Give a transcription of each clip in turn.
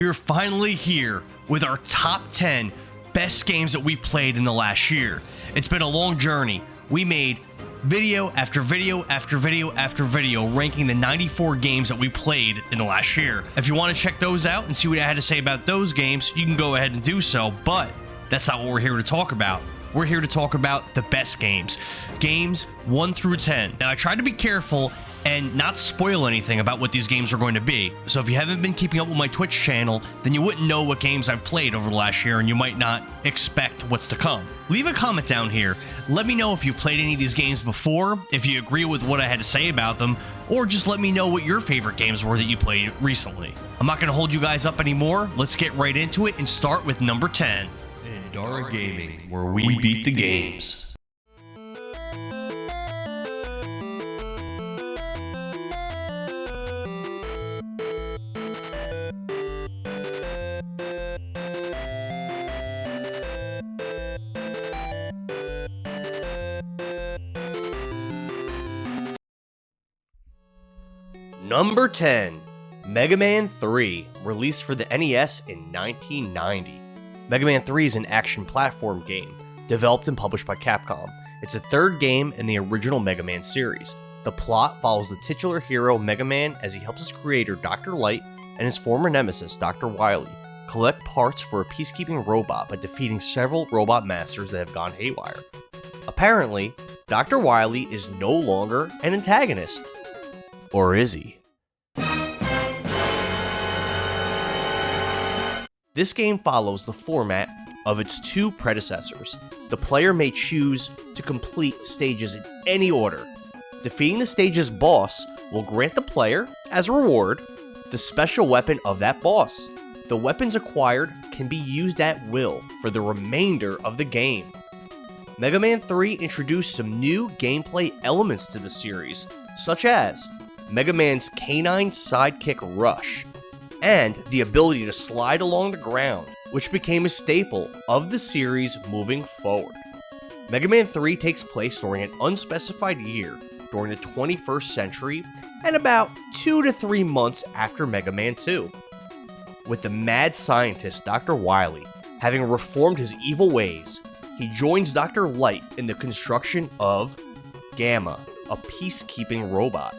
We're finally here with our top 10 best games that we've played in the last year. It's been a long journey. We made video after video after video after video ranking the 94 games that we played in the last year. If you want to check those out and see what I had to say about those games, you can go ahead and do so, but that's not what we're here to talk about. We're here to talk about the best games. Games 1 through 10. Now, I tried to be careful and not spoil anything about what these games are going to be. So if you haven't been keeping up with my Twitch channel, then you wouldn't know what games I've played over the last year, and you might not expect what's to come. Leave a comment down here. Let me know if you've played any of these games before, if you agree with what I had to say about them, or just let me know what your favorite games were that you played recently. I'm not going to hold you guys up anymore. Let's get right into it and start with number 10. Endara Gaming, where we beat the games. Number 10, Mega Man 3, released for the NES in 1990. Mega Man 3 is an action platform game, developed and published by Capcom. It's the third game in the original Mega Man series. The plot follows the titular hero Mega Man as he helps his creator Dr. Light and his former nemesis Dr. Wily collect parts for a peacekeeping robot by defeating several robot masters that have gone haywire. Apparently, Dr. Wily is no longer an antagonist. Or is he? This game follows the format of its two predecessors. The player may choose to complete stages in any order. Defeating the stage's boss will grant the player, as a reward, the special weapon of that boss. The weapons acquired can be used at will for the remainder of the game. Mega Man 3 introduced some new gameplay elements to the series, such as Mega Man's canine sidekick Rush, and the ability to slide along the ground, which became a staple of the series moving forward. Mega Man 3 takes place during an unspecified year during the 21st century and about 2 to 3 months after Mega Man 2. With the mad scientist Dr. Wily having reformed his evil ways, he joins Dr. Light in the construction of Gamma, a peacekeeping robot.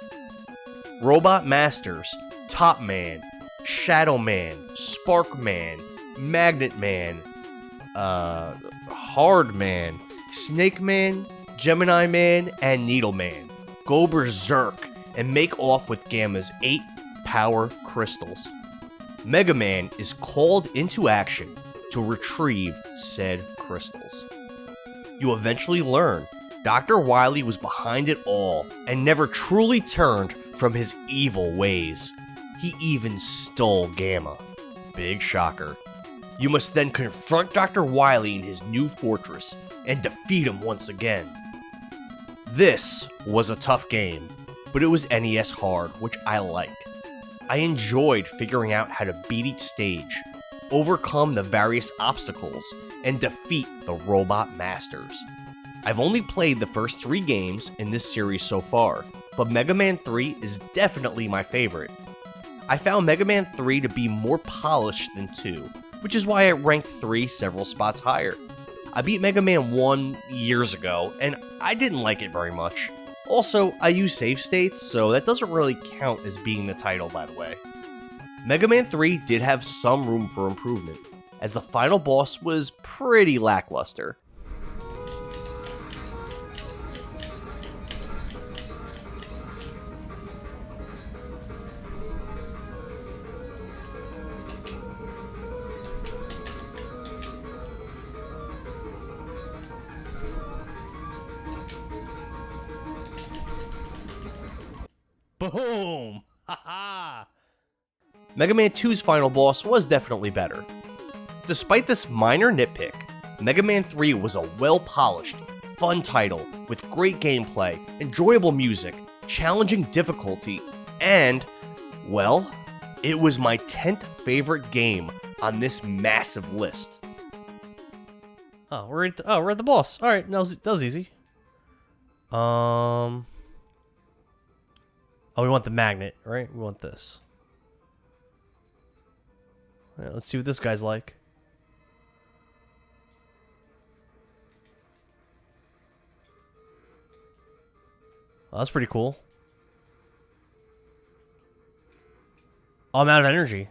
Robot Masters, Top Man, Shadow Man, Spark Man, Magnet Man, Hard Man, Snake Man, Gemini Man, and Needle Man go berserk and make off with Gamma's 8 power crystals. Mega Man is called into action to retrieve said crystals. You eventually learn Dr. Wily was behind it all and never truly turned from his evil ways. He even stole Gamma. Big shocker. You must then confront Dr. Wily in his new fortress and defeat him once again. This was a tough game, but it was NES hard, which I like. I enjoyed figuring out how to beat each stage, overcome the various obstacles, and defeat the robot masters. I've only played the first 3 games in this series so far, but Mega Man 3 is definitely my favorite. I found Mega Man 3 to be more polished than 2, which is why I ranked 3 several spots higher. I beat Mega Man 1 years ago, and I didn't like it very much. Also, I use save states, so that doesn't really count as being the title, by the way. Mega Man 3 did have some room for improvement, as the final boss was pretty lackluster. Boom! Haha! Mega Man 2's final boss was definitely better. Despite this minor nitpick, Mega Man 3 was a well-polished, fun title with great gameplay, enjoyable music, challenging difficulty, and, well, it was my 10th favorite game on this massive list. Oh, we're at the boss. All right, that was easy. Oh, we want the magnet, right? We want this. Right, let's see what this guy's like. Oh, that's pretty cool. Oh, I'm out of energy.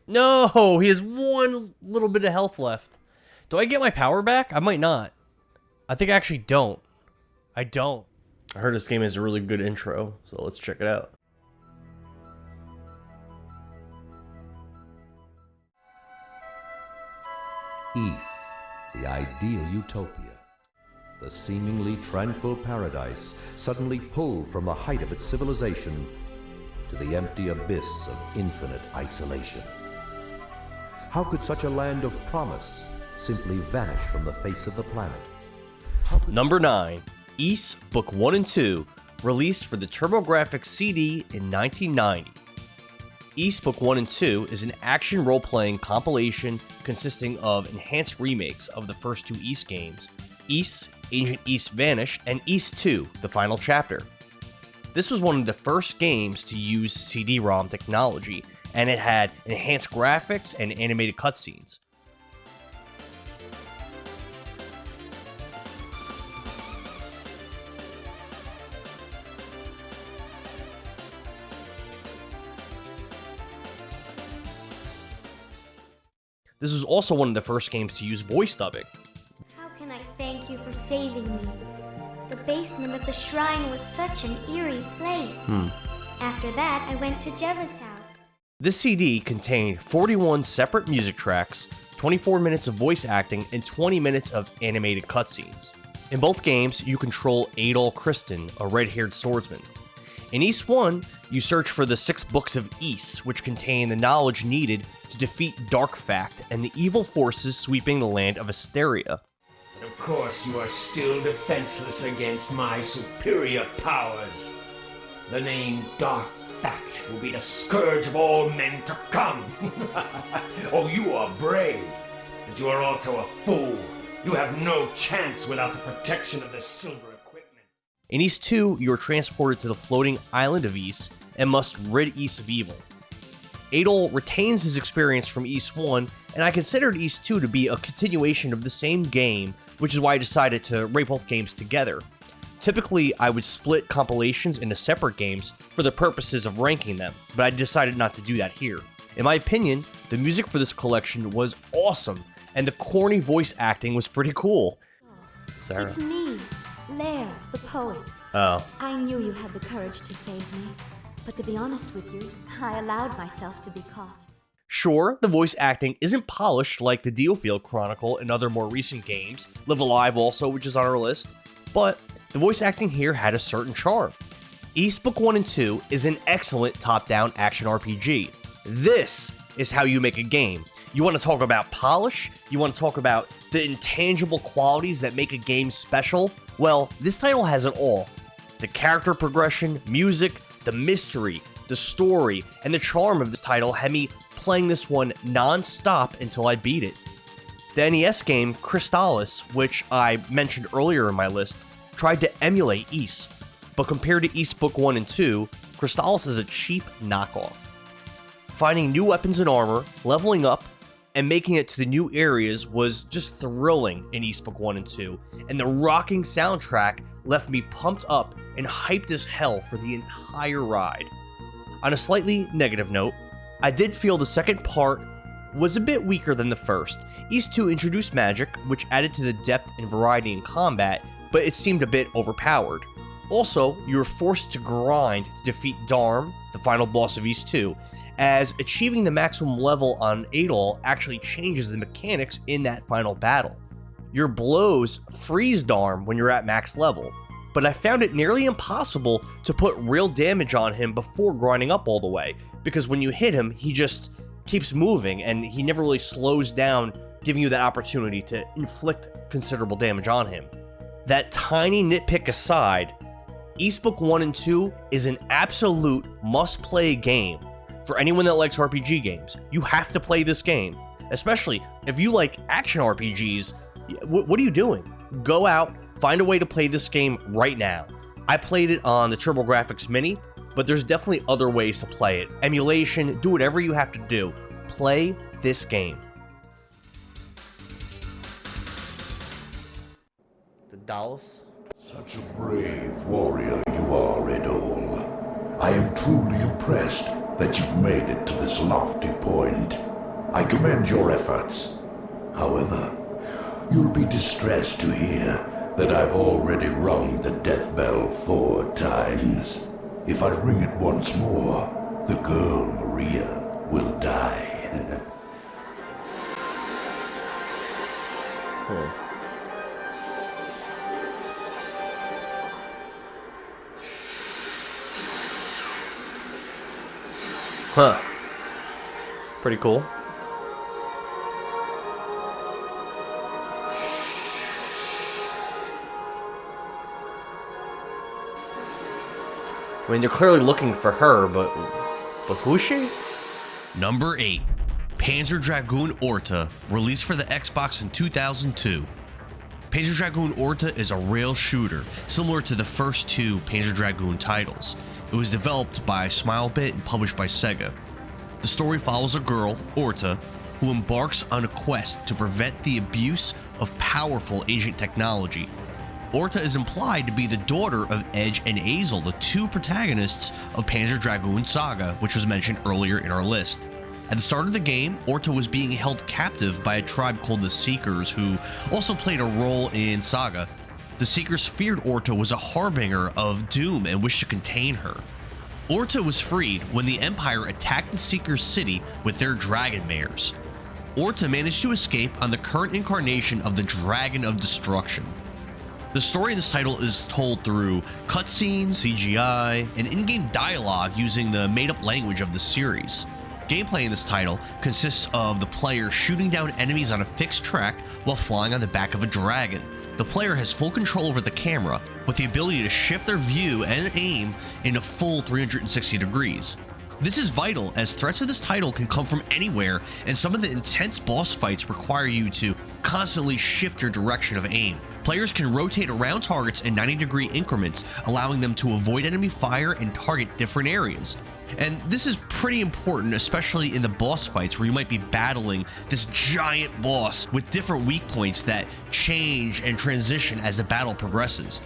No, he has one little bit of health left. Do I get my power back? I might not. I think I actually don't. I don't. I heard this game has a really good intro, so let's check it out. Ys, the ideal utopia. The seemingly tranquil paradise suddenly pulled from the height of its civilization to the empty abyss of infinite isolation. How could such a land of promise simply vanish from the face of the planet? Number 9, Ys Book 1 and 2, released for the TurboGrafx CD in 1990. Ys Book 1 and 2 is an action role-playing compilation consisting of enhanced remakes of the first 2 Ys games, Ys, Ancient Ys Vanished, and Ys 2, The Final Chapter. This was one of the first games to use CD-ROM technology, and it had enhanced graphics and animated cutscenes. This was also one of the first games to use voice dubbing. How can I thank you for saving me? The basement of the shrine was such an eerie place. After that, I went to Jeva's house. This CD contained 41 separate music tracks, 24 minutes of voice acting, and 20 minutes of animated cutscenes. In both games, you control Adol Kristen, a red-haired swordsman. In Ys 1, you search for the 6 books of Ys, which contain the knowledge needed to defeat Darkfact and the evil forces sweeping the land of Asteria. But of course you are still defenseless against my superior powers. The name Darkfact will be the scourge of all men to come. Oh, you are brave, but you are also a fool. You have no chance without the protection of the silver equipment. In Ys 2, you are transported to the floating island of Ys and must rid Ys of evil. Adol retains his experience from Ys 1, and I considered Ys 2 to be a continuation of the same game, which is why I decided to rate both games together. Typically, I would split compilations into separate games for the purposes of ranking them, but I decided not to do that here. In my opinion, the music for this collection was awesome, and the corny voice acting was pretty cool. Sarah. It's me, Lair, the poet. Oh. I knew you had the courage to save me, but to be honest with you, I allowed myself to be caught. Sure, the voice acting isn't polished like the Dealfield Chronicle and other more recent games, Live Alive also, which is on our list, but the voice acting here had a certain charm. Ys Book 1 and 2 is an excellent top-down action RPG. This is how you make a game. You want to talk about polish? You want to talk about the intangible qualities that make a game special? Well, this title has it all. The character progression, music, the mystery, the story, and the charm of this title had me playing this one non-stop until I beat it. The NES game Crystalis, which I mentioned earlier in my list, tried to emulate Ys, but compared to Ys Book 1 and 2, Crystalis is a cheap knockoff. Finding new weapons and armor, leveling up, and making it to the new areas was just thrilling in Ys Book 1 and 2, and the rocking soundtrack left me pumped up and hyped as hell for the entire ride. On a slightly negative note, I did feel the second part was a bit weaker than the first. Ys 2 introduced magic, which added to the depth and variety in combat, but it seemed a bit overpowered. Also, you were forced to grind to defeat Darm, the final boss of Ys 2, as achieving the maximum level on Adol actually changes the mechanics in that final battle. Your blows freeze Darm when you're at max level, but I found it nearly impossible to put real damage on him before grinding up all the way, because when you hit him, he just keeps moving and he never really slows down, giving you that opportunity to inflict considerable damage on him. That tiny nitpick aside, Ys Book 1 and 2 is an absolute must-play game. For anyone that likes RPG games, you have to play this game. Especially if you like action RPGs, what are you doing? Go out, find a way to play this game right now. I played it on the TurboGrafx Mini, but there's definitely other ways to play it. Emulation, do whatever you have to do. Play this game. The Dallas? Such a brave warrior you are, Edol. I am truly impressed that you've made it to this lofty point. I commend your efforts. However, you'll be distressed to hear that I've already rung the death bell 4 times. If I ring it once more, the girl Maria will die. Huh. Pretty cool. I mean, they're clearly looking for her, but who's she? Number 8. Panzer Dragoon Orta, released for the Xbox in 2002. Panzer Dragoon Orta is a rail shooter, similar to the first 2 Panzer Dragoon titles. It was developed by Smilebit and published by Sega. The story follows a girl, Orta, who embarks on a quest to prevent the abuse of powerful ancient technology. Orta is implied to be the daughter of Edge and Azel, the 2 protagonists of Panzer Dragoon Saga, which was mentioned earlier in our list. At the start of the game, Orta was being held captive by a tribe called the Seekers, who also played a role in Saga. The Seekers feared Orta was a harbinger of doom and wished to contain her. Orta was freed when the Empire attacked the Seekers' city with their dragon mares. Orta managed to escape on the current incarnation of the Dragon of Destruction. The story in this title is told through cutscenes, CGI, and in-game dialogue using the made-up language of the series. Gameplay in this title consists of the player shooting down enemies on a fixed track while flying on the back of a dragon. The player has full control over the camera, with the ability to shift their view and aim in a full 360 degrees. This is vital, as threats in this title can come from anywhere, and some of the intense boss fights require you to constantly shift your direction of aim. Players can rotate around targets in 90-degree increments, allowing them to avoid enemy fire and target different areas. And this is pretty important, especially in the boss fights where you might be battling this giant boss with different weak points that change and transition as the battle progresses.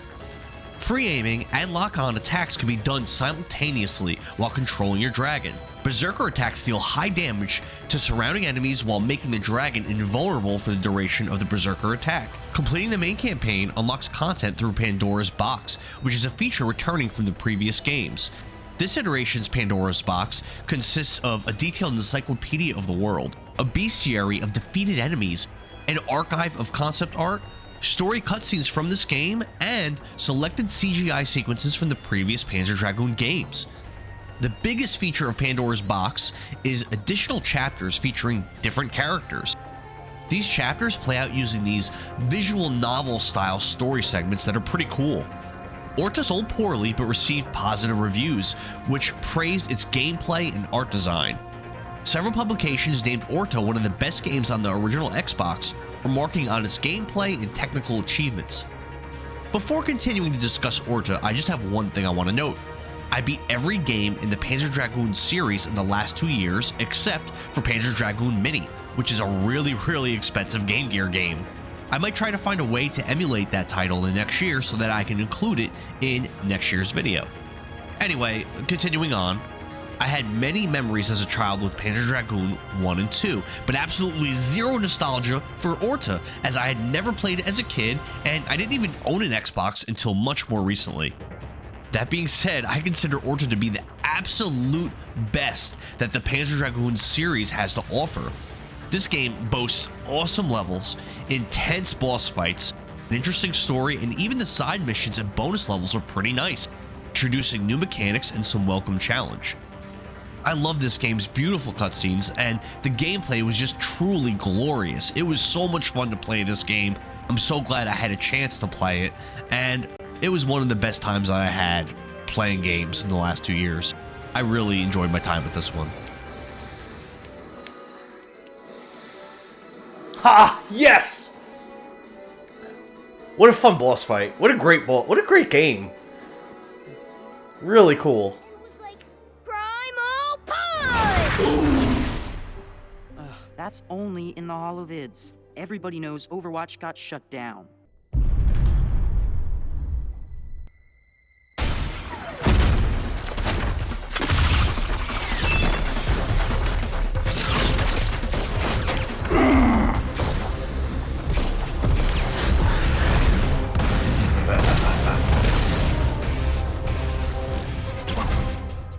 Free aiming and lock-on attacks can be done simultaneously while controlling your dragon. Berserker attacks deal high damage to surrounding enemies while making the dragon invulnerable for the duration of the Berserker attack. Completing the main campaign unlocks content through Pandora's Box, which is a feature returning from the previous games. This iteration's Pandora's Box consists of a detailed encyclopedia of the world, a bestiary of defeated enemies, an archive of concept art, story cutscenes from this game, and selected CGI sequences from the previous Panzer Dragoon games. The biggest feature of Pandora's Box is additional chapters featuring different characters. These chapters play out using these visual novel style story segments that are pretty cool. Orta sold poorly but received positive reviews, which praised its gameplay and art design. Several publications named Orta one of the best games on the original Xbox, remarking on its gameplay and technical achievements. Before continuing to discuss Orta, I just have one thing I want to note. I beat every game in the Panzer Dragoon series in the last 2 years except for Panzer Dragoon Mini, which is a really expensive Game Gear game. I might try to find a way to emulate that title in next year so that I can include it in next year's video. Anyway, continuing on, I had many memories as a child with Panzer Dragoon 1 and 2, but absolutely zero nostalgia for Orta, as I had never played it as a kid, and I didn't even own an Xbox until much more recently. That being said, I consider Orta to be the absolute best that the Panzer Dragoon series has to offer. This game boasts awesome levels, intense boss fights, an interesting story, and even the side missions and bonus levels are pretty nice, introducing new mechanics and some welcome challenge. I love this game's beautiful cutscenes, and the gameplay was just truly glorious. It was so much fun to play this game. I'm so glad I had a chance to play it, and it was one of the best times that I had playing games in the last 2 years. I really enjoyed my time with this one. Ha! Yes! What a fun boss fight. What a great what a great game. Really cool. It was like Primal Punch! That's only in the holovids. Everybody knows Overwatch got shut down.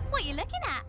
What are you looking at?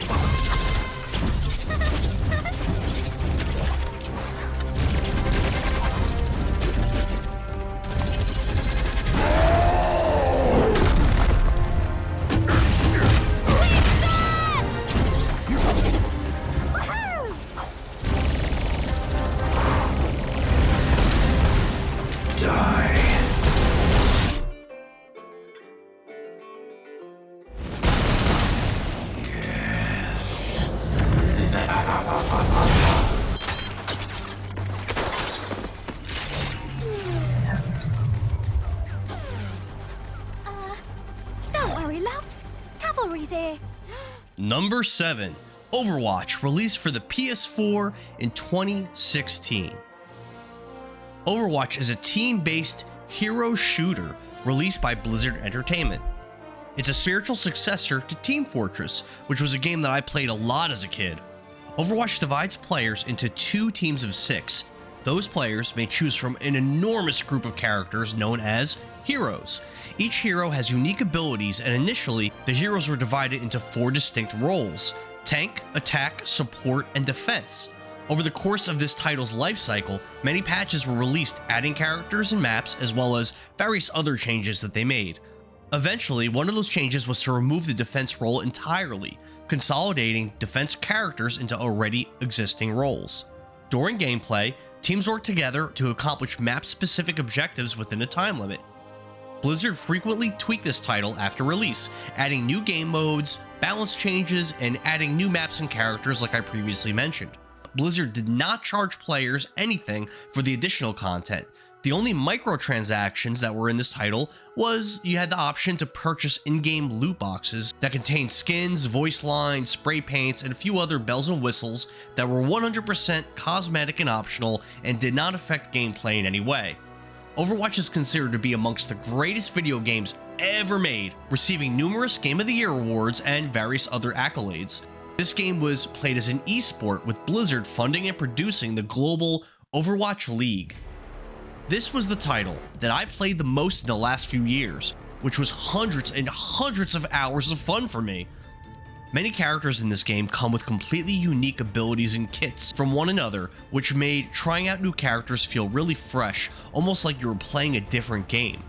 Don't worry, loves. Cavalry's here. Number 7. Overwatch, released for the PS4 in 2016. Overwatch is a team-based hero shooter released by Blizzard Entertainment. It's a spiritual successor to Team Fortress, which was a game that I played a lot as a kid. Overwatch divides players into 2 teams of 6. Those players may choose from an enormous group of characters known as heroes. Each hero has unique abilities, and initially, the heroes were divided into 4 distinct roles: tank, attack, support, and defense. Over the course of this title's life cycle, many patches were released adding characters and maps, as well as various other changes that they made. Eventually, one of those changes was to remove the defense role entirely, consolidating defense characters into already existing roles. During gameplay, teams work together to accomplish map-specific objectives within a time limit. Blizzard frequently tweaked this title after release, adding new game modes, balance changes, and adding new maps and characters like I previously mentioned. Blizzard did not charge players anything for the additional content. The only microtransactions that were in this title was you had the option to purchase in-game loot boxes that contained skins, voice lines, spray paints, and a few other bells and whistles that were 100% cosmetic and optional and did not affect gameplay in any way. Overwatch is considered to be amongst the greatest video games ever made, receiving numerous Game of the Year awards and various other accolades. This game was played as an esport, with Blizzard funding and producing the global Overwatch League. This was the title that I played the most in the last few years, which was hundreds and hundreds of hours of fun for me. Many characters in this game come with completely unique abilities and kits from one another, which made trying out new characters feel really fresh, almost like you were playing a different game.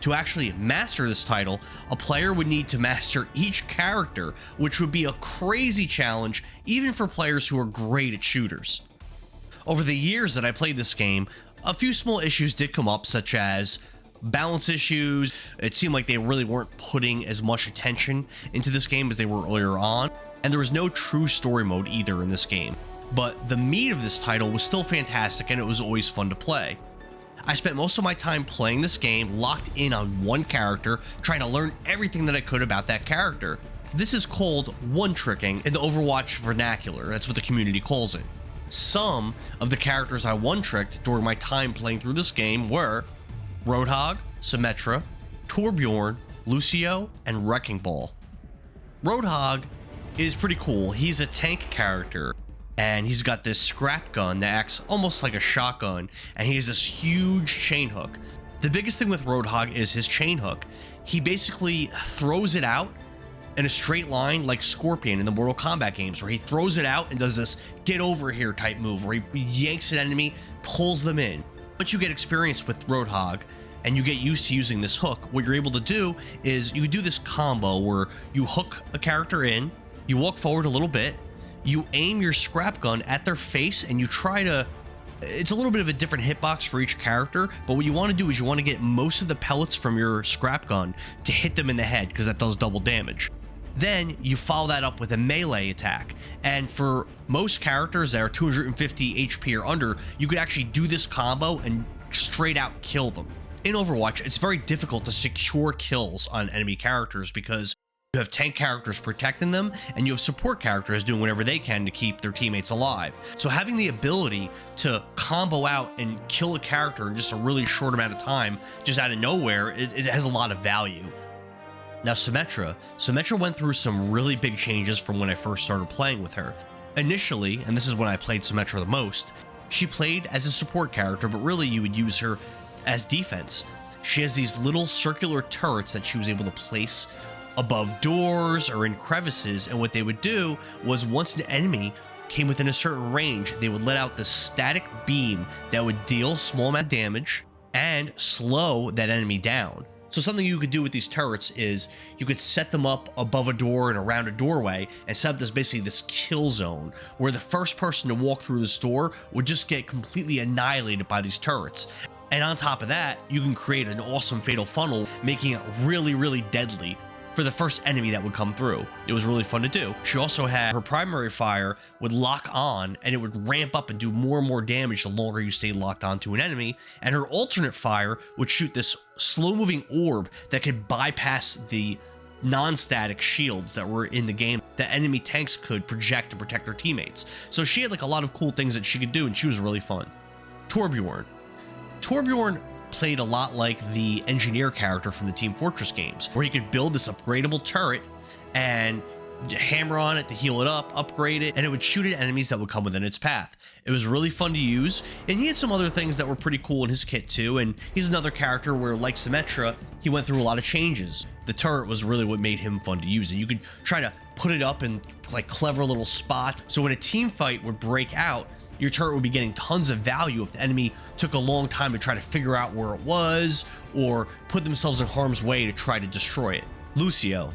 To actually master this title, a player would need to master each character, which would be a crazy challenge even for players who are great at shooters. Over the years that I played this game, a few small issues did come up, such as balance issues. It seemed like they really weren't putting as much attention into this game as they were earlier on, and there was no true story mode either in this game. But the meat of this title was still fantastic, and it was always fun to play. I spent most of my time playing this game locked in on one character, trying to learn everything that I could about that character. This is called one-tricking in the Overwatch vernacular. That's what the community calls it. Some of the characters I one-tricked during my time playing through this game were Roadhog, Symmetra, Torbjorn, Lucio, and Wrecking Ball. Roadhog is pretty cool. He's a tank character, and he's got this scrap gun that acts almost like a shotgun, and he has this huge chain hook. The biggest thing with Roadhog is his chain hook. He basically throws it out in a straight line like Scorpion in the Mortal Kombat games, where he throws it out and does this get over here type move where he yanks an enemy, pulls them in. But you get experience with Roadhog and you get used to using this hook. What you're able to do is you do this combo where you hook a character in, you walk forward a little bit, you aim your scrap gun at their face, and you try to... It's a little bit of a different hitbox for each character, but what you want to do is you want to get most of the pellets from your scrap gun to hit them in the head, because that does double damage. Then you follow that up with a melee attack. And for most characters that are 250 HP or under, you could actually do this combo and straight out kill them. In Overwatch, it's very difficult to secure kills on enemy characters because you have tank characters protecting them, and you have support characters doing whatever they can to keep their teammates alive. So having the ability to combo out and kill a character in just a really short amount of time, just out of nowhere, it has a lot of value. Now Symmetra went through some really big changes from when I first started playing with her. Initially, and this is when I played Symmetra the most, she played as a support character, but really you would use her as defense. She has these little circular turrets that she was able to place above doors or in crevices, and what they would do was once an enemy came within a certain range, they would let out this static beam that would deal small amount of damage and slow that enemy down. So something you could do with these turrets is you could set them up above a door and around a doorway and set up this kill zone where the first person to walk through this door would just get completely annihilated by these turrets. And on top of that, you can create an awesome fatal funnel, making it really, really deadly for the first enemy that would come through. It was really fun to do. She also had her primary fire would lock on, and it would ramp up and do more and more damage the longer you stayed locked onto an enemy. And her alternate fire would shoot this slow-moving orb that could bypass the non-static shields that were in the game that enemy tanks could project to protect their teammates. So she had like a lot of cool things that she could do, and she was really fun. Torbjorn played a lot like the engineer character from the Team Fortress games, where he could build this upgradable turret and hammer on it to heal it up, upgrade it, and it would shoot at enemies that would come within its path. It was really fun to use, and he had some other things that were pretty cool in his kit too, and he's another character where, like Symmetra, he went through a lot of changes. The turret was really what made him fun to use, and you could try to put it up in like clever little spots, so when a team fight would break out, your turret would be getting tons of value if the enemy took a long time to try to figure out where it was or put themselves in harm's way to try to destroy it. Lucio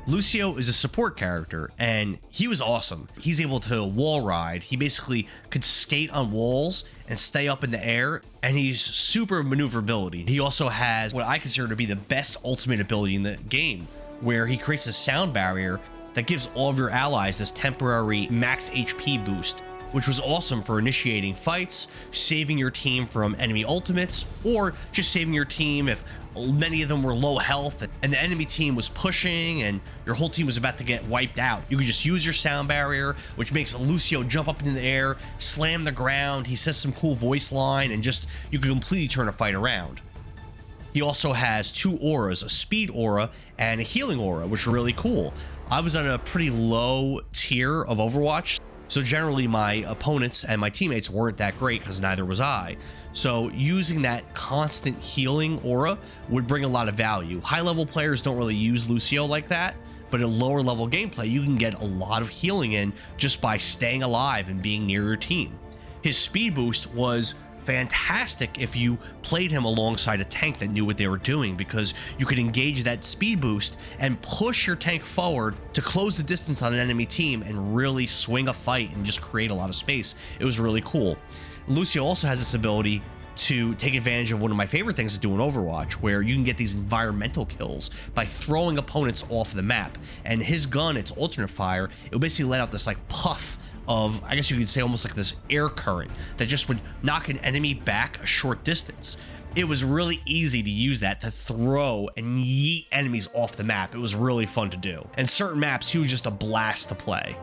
is a support character, and he was awesome. He's able to wall ride. He basically could skate on walls and stay up in the air, and he's super maneuverability. He also has what I consider to be the best ultimate ability in the game, where he creates a sound barrier that gives all of your allies this temporary max HP boost, which was awesome for initiating fights, saving your team from enemy ultimates, or just saving your team if many of them were low health and the enemy team was pushing and your whole team was about to get wiped out. You could just use your sound barrier, which makes Lucio jump up into the air, slam the ground, he says some cool voice line, and just you could completely turn a fight around. He also has two auras, a speed aura and a healing aura, which are really cool. I was on a pretty low tier of Overwatch, so generally my opponents and my teammates weren't that great because neither was I. So using that constant healing aura would bring a lot of value. High level players don't really use Lucio like that, but in lower level gameplay, you can get a lot of healing in just by staying alive and being near your team. His speed boost was fantastic if you played him alongside a tank that knew what they were doing, because you could engage that speed boost and push your tank forward to close the distance on an enemy team and really swing a fight and just create a lot of space. It was really cool. Lucio also has this ability to take advantage of one of my favorite things to do in Overwatch, where you can get these environmental kills by throwing opponents off the map. And his gun, its alternate fire, it would basically let out this like puff of, I guess you could say, almost like this air current that just would knock an enemy back a short distance. It was really easy to use that to throw and yeet enemies off the map. It was really fun to do. And certain maps, he was just a blast to play.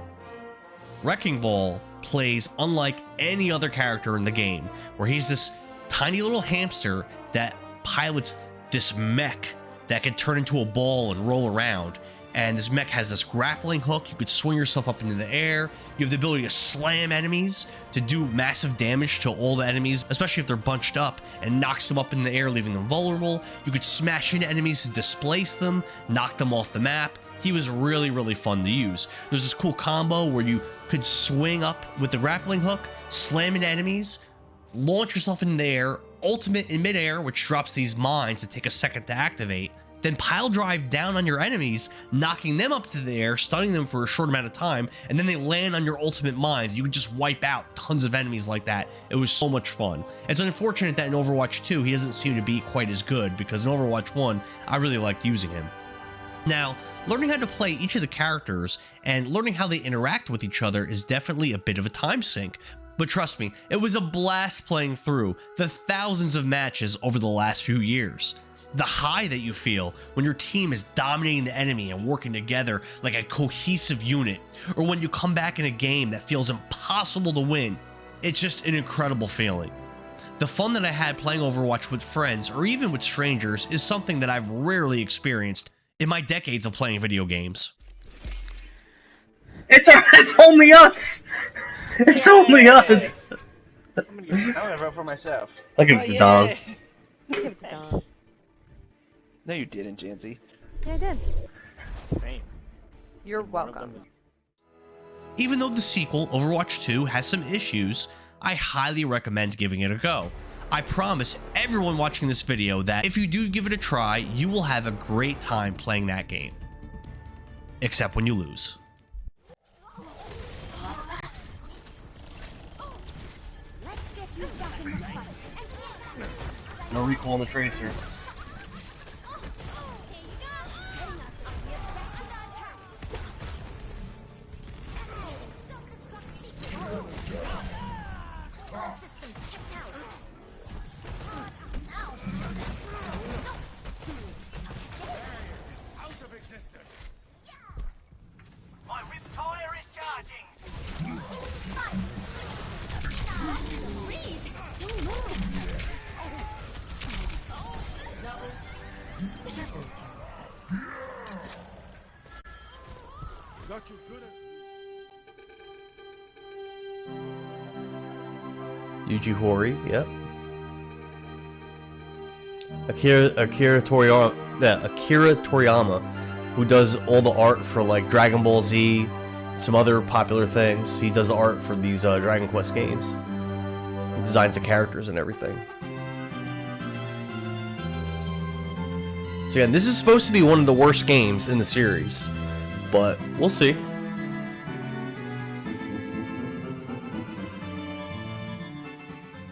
Wrecking Ball plays unlike any other character in the game, where he's this tiny little hamster that pilots this mech that can turn into a ball and roll around. And this mech has this grappling hook. You could swing yourself up into the air. You have the ability to slam enemies to do massive damage to all the enemies, especially if they're bunched up, and knocks them up in the air, leaving them vulnerable. You could smash into enemies to displace them, knock them off the map. He was really, really fun to use. There's this cool combo where you could swing up with the grappling hook, slam into enemies, launch yourself in the air, ultimate in midair, which drops these mines that take a second to activate, then pile drive down on your enemies, knocking them up to the air, stunning them for a short amount of time, and then they land on your ultimate mines. You could just wipe out tons of enemies like that. It was so much fun. It's unfortunate that in Overwatch 2, he doesn't seem to be quite as good, because in Overwatch 1, I really liked using him. Now, learning how to play each of the characters and learning how they interact with each other is definitely a bit of a time sink, but trust me, it was a blast playing through the thousands of matches over the last few years. The high that you feel when your team is dominating the enemy and working together like a cohesive unit, or when you come back in a game that feels impossible to win, it's just an incredible feeling. The fun that I had playing Overwatch with friends or even with strangers is something that I've rarely experienced in my decades of playing video games. It's only us! It's only us! I'm gonna vote for myself. I'll give it to Dom. Give it to Dawn. No, you didn't, Jancy. Yeah, I did. Same. You're welcome. Even though the sequel, Overwatch 2, has some issues, I highly recommend giving it a go. I promise everyone watching this video that if you do give it a try, you will have a great time playing that game. Except when you lose. No recall on the Tracer. Yuji Horii, yep. Akira Toriyama, who does all the art for like Dragon Ball Z, some other popular things. He does the art for these Dragon Quest games. He designs the characters and everything. So again, this is supposed to be one of the worst games in the series, but we'll see.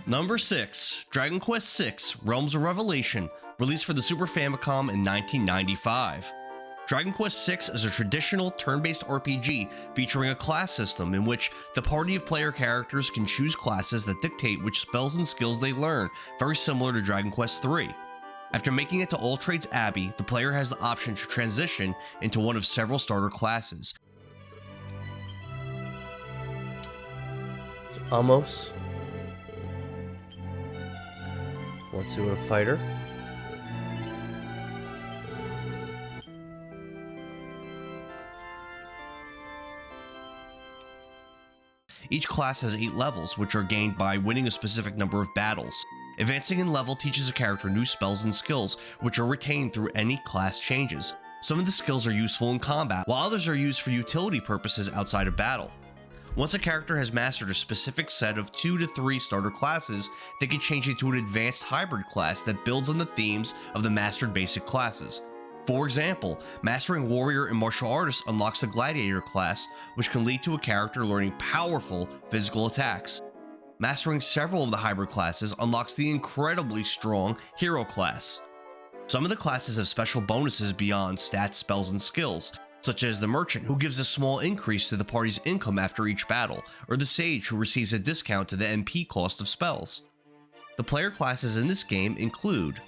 Number 6, Dragon Quest VI: Realms of Revelation, released for the Super Famicom in 1995. Dragon Quest VI is a traditional turn-based RPG featuring a class system in which the party of player characters can choose classes that dictate which spells and skills they learn, very similar to Dragon Quest III. After making it to All Trades Abbey, the player has the option to transition into one of several starter classes. Amos. Let's do a fighter. Each class has 8 levels, which are gained by winning a specific number of battles. Advancing in level teaches a character new spells and skills, which are retained through any class changes. Some of the skills are useful in combat, while others are used for utility purposes outside of battle. Once a character has mastered a specific set of 2 to 3 starter classes, they can change into an advanced hybrid class that builds on the themes of the mastered basic classes. For example, mastering Warrior and Martial Artist unlocks the Gladiator class, which can lead to a character learning powerful physical attacks. Mastering several of the hybrid classes unlocks the incredibly strong Hero class. Some of the classes have special bonuses beyond stats, spells, and skills, such as the Merchant, who gives a small increase to the party's income after each battle, or the Sage, who receives a discount to the MP cost of spells. The player classes in this game include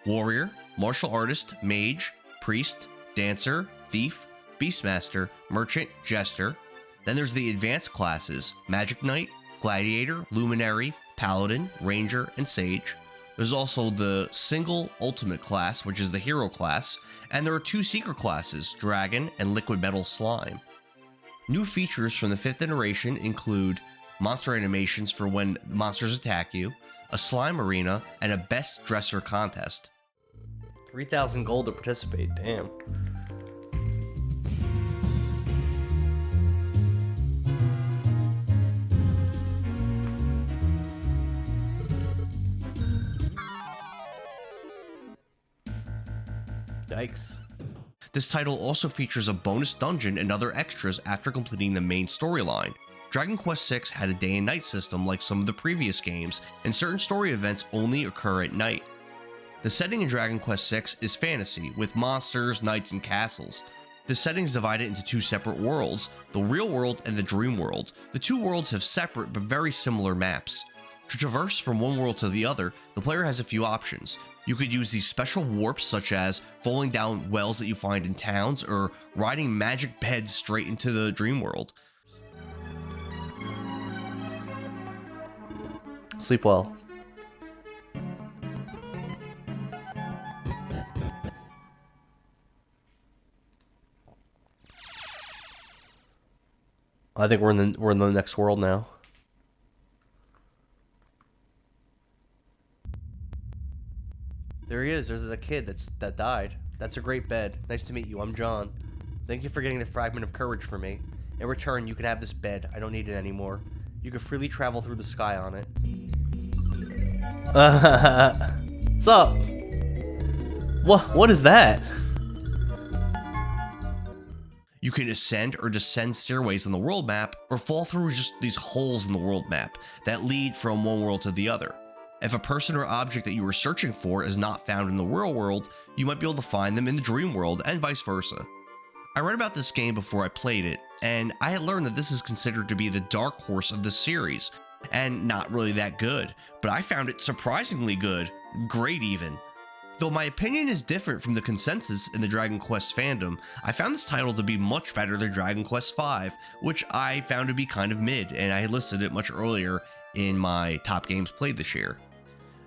Warrior, Martial Artist, Mage, Priest, Dancer, Thief, Beastmaster, Merchant, Jester. Then there's the advanced classes, Magic Knight, Gladiator, Luminary, Paladin, Ranger, and Sage. There's also the single ultimate class, which is the Hero class, and there are 2 secret classes, Dragon and Liquid Metal Slime. New features from the 5th iteration include monster animations for when monsters attack you, a slime arena, and a best dresser contest. 3,000 gold to participate, damn. Yikes. This title also features a bonus dungeon and other extras after completing the main storyline. Dragon Quest VI had a day and night system like some of the previous games, and certain story events only occur at night. The setting in Dragon Quest VI is fantasy, with monsters, knights, and castles. The setting is divided into two separate worlds, the real world and the dream world. The two worlds have separate but very similar maps. To traverse from one world to the other, the player has a few options. You could use these special warps such as falling down wells that you find in towns or riding magic beds straight into the dream world. Sleep well. I think we're in the next world now. There he is. There's a kid that died. That's a great bed. Nice to meet you. I'm John. Thank you for getting the fragment of courage for me. In return, you can have this bed. I don't need it anymore. You can freely travel through the sky on it. What's up? What is that? You can ascend or descend stairways on the world map, or fall through just these holes in the world map that lead from one world to the other. If a person or object that you were searching for is not found in the real world, you might be able to find them in the dream world, and vice versa. I read about this game before I played it, and I had learned that this is considered to be the dark horse of the series, and not really that good, but I found it surprisingly good, great even. Though my opinion is different from the consensus in the Dragon Quest fandom, I found this title to be much better than Dragon Quest V, which I found to be kind of mid, and I had listed it much earlier in my top games played this year.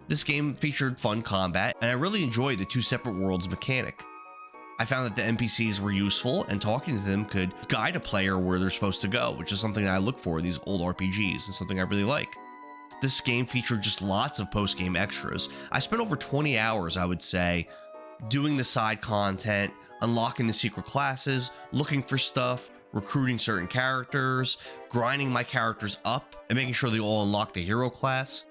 This game featured fun combat, and I really enjoyed the two separate worlds mechanic. I found that the NPCs were useful, and talking to them could guide a player where they're supposed to go, which is something that I look for in these old RPGs, and something I really like. This game featured just lots of post-game extras. I spent over 20 hours, I would say, doing the side content, unlocking the secret classes, looking for stuff, recruiting certain characters, grinding my characters up, and making sure they all unlock the hero class.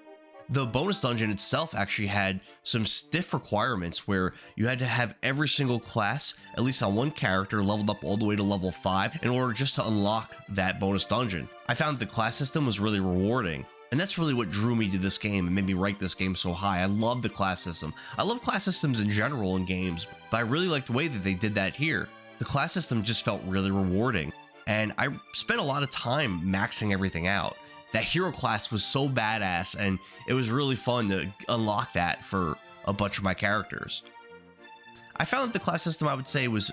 The bonus dungeon itself actually had some stiff requirements where you had to have every single class, at least on one character, leveled up all the way to level 5 in order just to unlock that bonus dungeon. I found the class system was really rewarding. And that's really what drew me to this game and made me rank this game so high. I love the class system. I love class systems in general in games, but I really like the way that they did that here. The class system just felt really rewarding, and I spent a lot of time maxing everything out. That hero class was so badass, and it was really fun to unlock that for a bunch of my characters. I found that the class system, I would say, was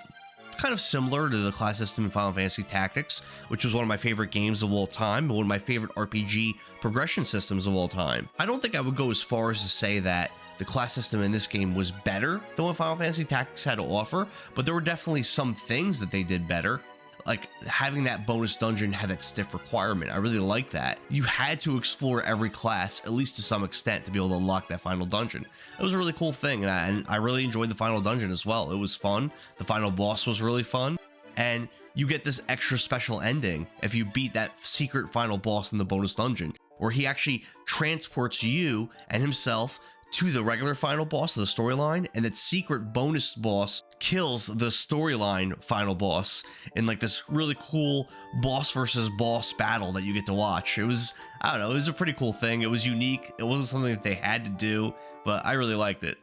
kind of similar to the class system in Final Fantasy Tactics, which was one of my favorite games of all time, and one of my favorite RPG progression systems of all time. I don't think I would go as far as to say that the class system in this game was better than what Final Fantasy Tactics had to offer, but there were definitely some things that they did better. Like having that bonus dungeon have that stiff requirement. I really liked that. You had to explore every class, at least to some extent, to be able to unlock that final dungeon. It was a really cool thing, and I really enjoyed the final dungeon as well. It was fun. The final boss was really fun, and you get this extra special ending if you beat that secret final boss in the bonus dungeon, where he actually transports you and himself to the regular final boss of the storyline, and that secret bonus boss kills the storyline final boss in like this really cool boss versus boss battle that you get to watch. It was, I don't know, it was a pretty cool thing. It was unique. It wasn't something that they had to do, but I really liked it.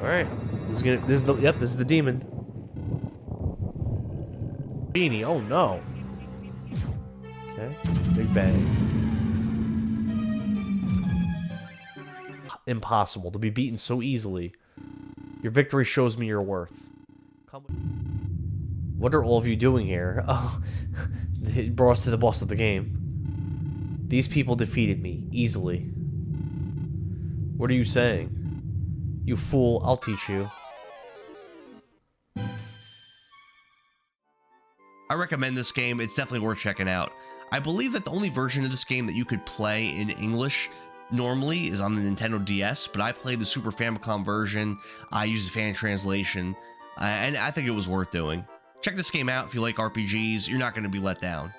All right, this is the demon. Beanie, oh no. Okay, big bang. Impossible to be beaten so easily. Your victory shows me your worth. What are all of you doing here? Oh, it brought us to the boss of the game. These people defeated me easily. What are you saying? You fool, I'll teach you. I recommend this game. It's definitely worth checking out. I believe that the only version of this game that you could play in English normally is on the Nintendo DS, but I played the Super Famicom version. I used a fan translation, and I think it was worth doing. Check this game out if you like RPGs. You're not going to be let down.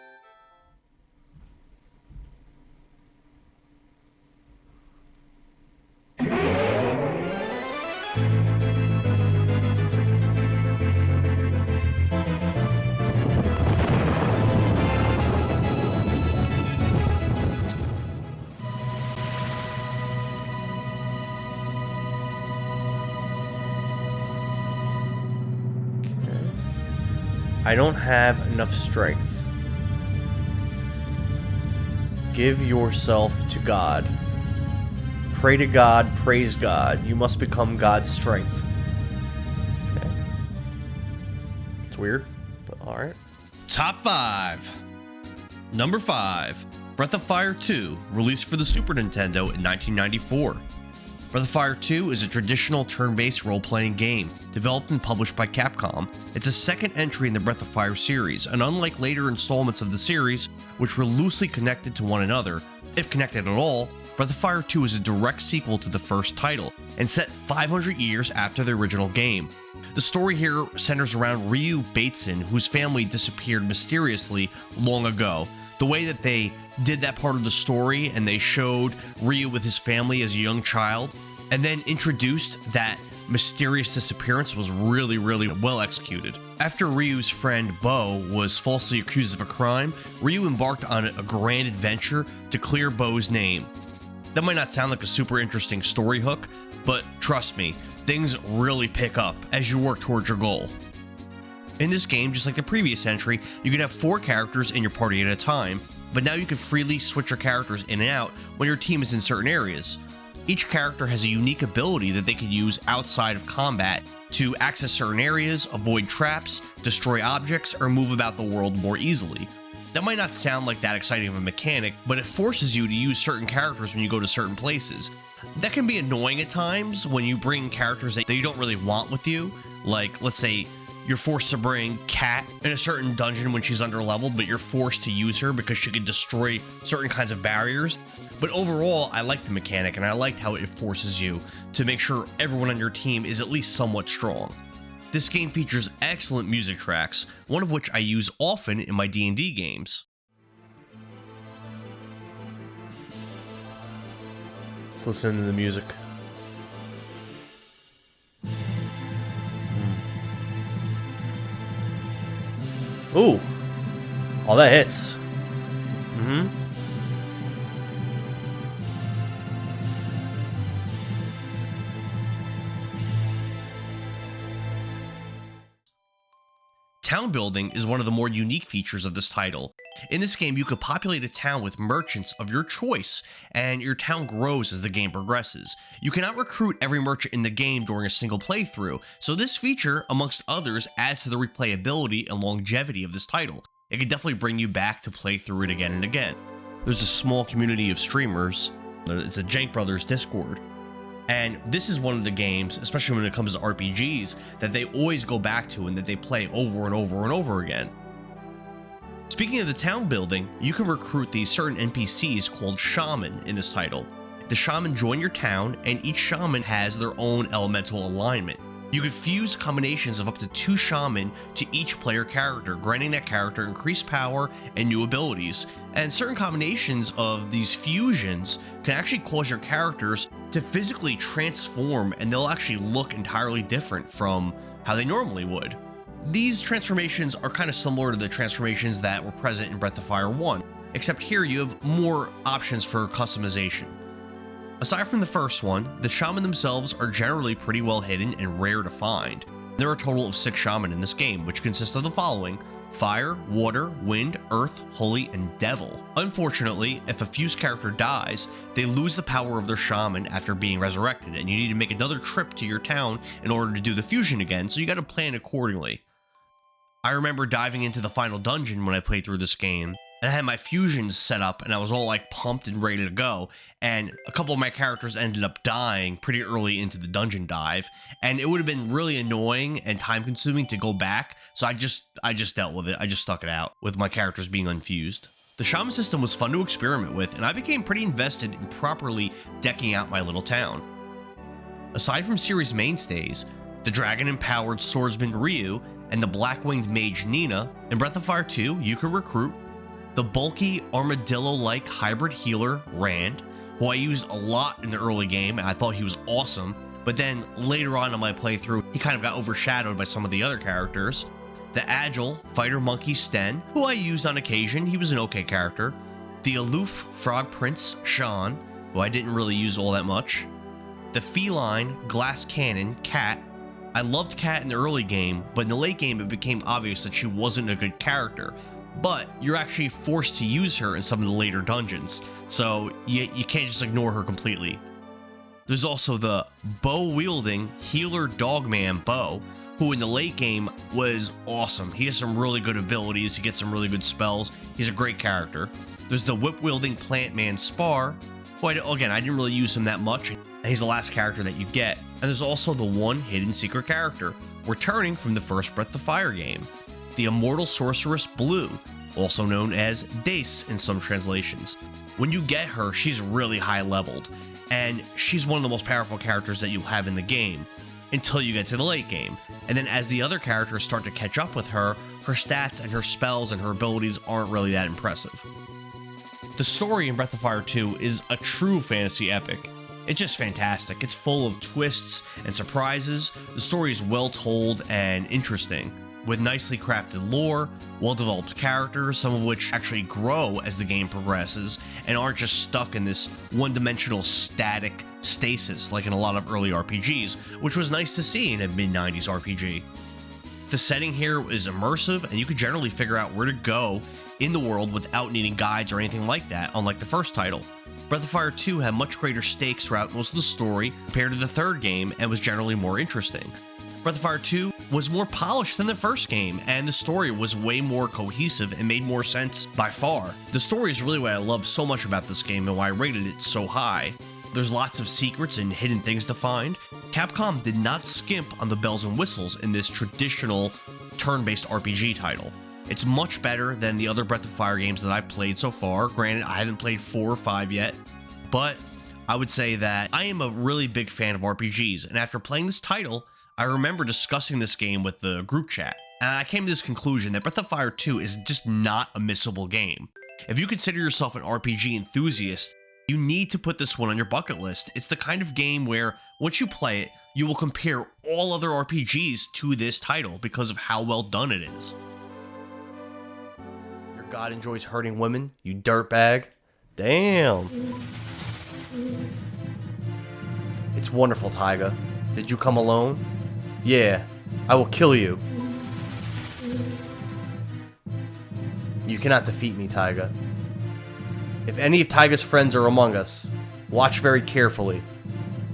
I don't have enough strength. Give yourself to God. Pray to God, praise God. You must become God's strength. Okay. It's weird, but alright. Top 5. Number 5. Breath of Fire 2, released for the Super Nintendo in 1994. Breath of Fire 2 is a traditional turn-based role-playing game, developed and published by Capcom. It's a second entry in the Breath of Fire series, and unlike later installments of the series, which were loosely connected to one another, if connected at all, Breath of Fire 2 is a direct sequel to the first title, and set 500 years after the original game. The story here centers around Ryu Bateson, whose family disappeared mysteriously long ago. The way that they did that part of the story, and they showed Ryu with his family as a young child, and then introduced that mysterious disappearance was really well executed. After Ryu's friend Bo was falsely accused of a crime, Ryu embarked on a grand adventure to clear Bo's name. That might not sound like a super interesting story hook, but trust me, things really pick up as you work towards your goal. In this game, just like the previous entry, you can have 4 characters in your party at a time, but now you can freely switch your characters in and out when your team is in certain areas. Each character has a unique ability that they can use outside of combat to access certain areas, avoid traps, destroy objects, or move about the world more easily. That might not sound like that exciting of a mechanic, but it forces you to use certain characters when you go to certain places. That can be annoying at times when you bring characters that you don't really want with you, like, let's say, you're forced to bring Kat in a certain dungeon when she's underleveled, but you're forced to use her because she can destroy certain kinds of barriers. But overall, I like the mechanic, and I liked how it forces you to make sure everyone on your team is at least somewhat strong. This game features excellent music tracks, one of which I use often in my D&D games. Let's listen to the music. Ooh. All that hits. Town building is one of the more unique features of this title. In this game, you could populate a town with merchants of your choice, and your town grows as the game progresses. You cannot recruit every merchant in the game during a single playthrough, so this feature, amongst others, adds to the replayability and longevity of this title. It can definitely bring you back to play through it again and again. There's a small community of streamers. It's a Jank Brothers Discord. And this is one of the games, especially when it comes to RPGs, that they always go back to and that they play over and over and over again. Speaking of the town building, you can recruit these certain NPCs called Shaman in this title. The Shaman join your town, and each Shaman has their own elemental alignment. You can fuse combinations of up to 2 Shaman to each player character, granting that character increased power and new abilities. And certain combinations of these fusions can actually cause your characters to physically transform, and they'll actually look entirely different from how they normally would. These transformations are kind of similar to the transformations that were present in Breath of Fire 1, except here you have more options for customization. Aside from the first one, the Shaman themselves are generally pretty well hidden and rare to find. There are a total of 6 Shaman in this game, which consist of the following: Fire, Water, Wind, Earth, Holy, and Devil. Unfortunately, if a fused character dies, they lose the power of their Shaman after being resurrected, and you need to make another trip to your town in order to do the fusion again, so you gotta plan accordingly. I remember diving into the final dungeon when I played through this game, and I had my fusions set up, and I was all like pumped and ready to go, and a couple of my characters ended up dying pretty early into the dungeon dive, and it would have been really annoying and time consuming to go back, so I just dealt with it. I just stuck it out with my characters being unfused. The Shaman system was fun to experiment with, and I became pretty invested in properly decking out my little town. Aside from series mainstays, the dragon-empowered swordsman Ryu and the black-winged mage Nina, in Breath of Fire 2, you can recruit the bulky armadillo-like hybrid healer Rand, who I used a lot in the early game, and I thought he was awesome, but then later on in my playthrough, he kind of got overshadowed by some of the other characters. The agile fighter monkey Sten, who I used on occasion, he was an okay character. The aloof frog prince Sean, who I didn't really use all that much. The feline glass cannon Cat, I loved Kat in the early game, but in the late game it became obvious that she wasn't a good character. But you're actually forced to use her in some of the later dungeons, so you can't just ignore her completely. There's also the bow-wielding healer Dogman Bo, who in the late game was awesome. He has some really good abilities, he gets some really good spells, he's a great character. There's the whip-wielding Plant Man Spar, who again, I didn't really use him that much, and he's the last character that you get. And there's also the one hidden secret character, returning from the first Breath of Fire game, the Immortal Sorceress Blue, also known as Dace in some translations. When you get her, she's really high leveled, and she's one of the most powerful characters that you have in the game, until you get to the late game. And then as the other characters start to catch up with her, her stats and her spells and her abilities aren't really that impressive. The story in Breath of Fire 2 is a true fantasy epic. It's just fantastic. It's full of twists and surprises. The story is well told and interesting, with nicely crafted lore, well-developed characters, some of which actually grow as the game progresses, and aren't just stuck in this one-dimensional static stasis like in a lot of early RPGs, which was nice to see in a mid-90s RPG. The setting here is immersive, and you can generally figure out where to go in the world without needing guides or anything like that, unlike the first title. Breath of Fire 2 had much greater stakes throughout most of the story compared to the third game, and was generally more interesting. Breath of Fire 2 was more polished than the first game, and the story was way more cohesive and made more sense by far. The story is really what I love so much about this game and why I rated it so high. There's lots of secrets and hidden things to find. Capcom did not skimp on the bells and whistles in this traditional turn-based RPG title. It's much better than the other Breath of Fire games that I've played so far. Granted, I haven't played 4 or 5 yet, but I would say that I am a really big fan of RPGs, and after playing this title, I remember discussing this game with the group chat, and I came to this conclusion that Breath of Fire 2 is just not a missable game. If you consider yourself an RPG enthusiast, you need to put this one on your bucket list. It's the kind of game where, once you play it, you will compare all other RPGs to this title because of how well done it is. Your god enjoys hurting women, you dirtbag. Damn. It's wonderful, Taiga. Did you come alone? Yeah, I will kill you. You cannot defeat me, Taiga. If any of Taiga's friends are among us, watch very carefully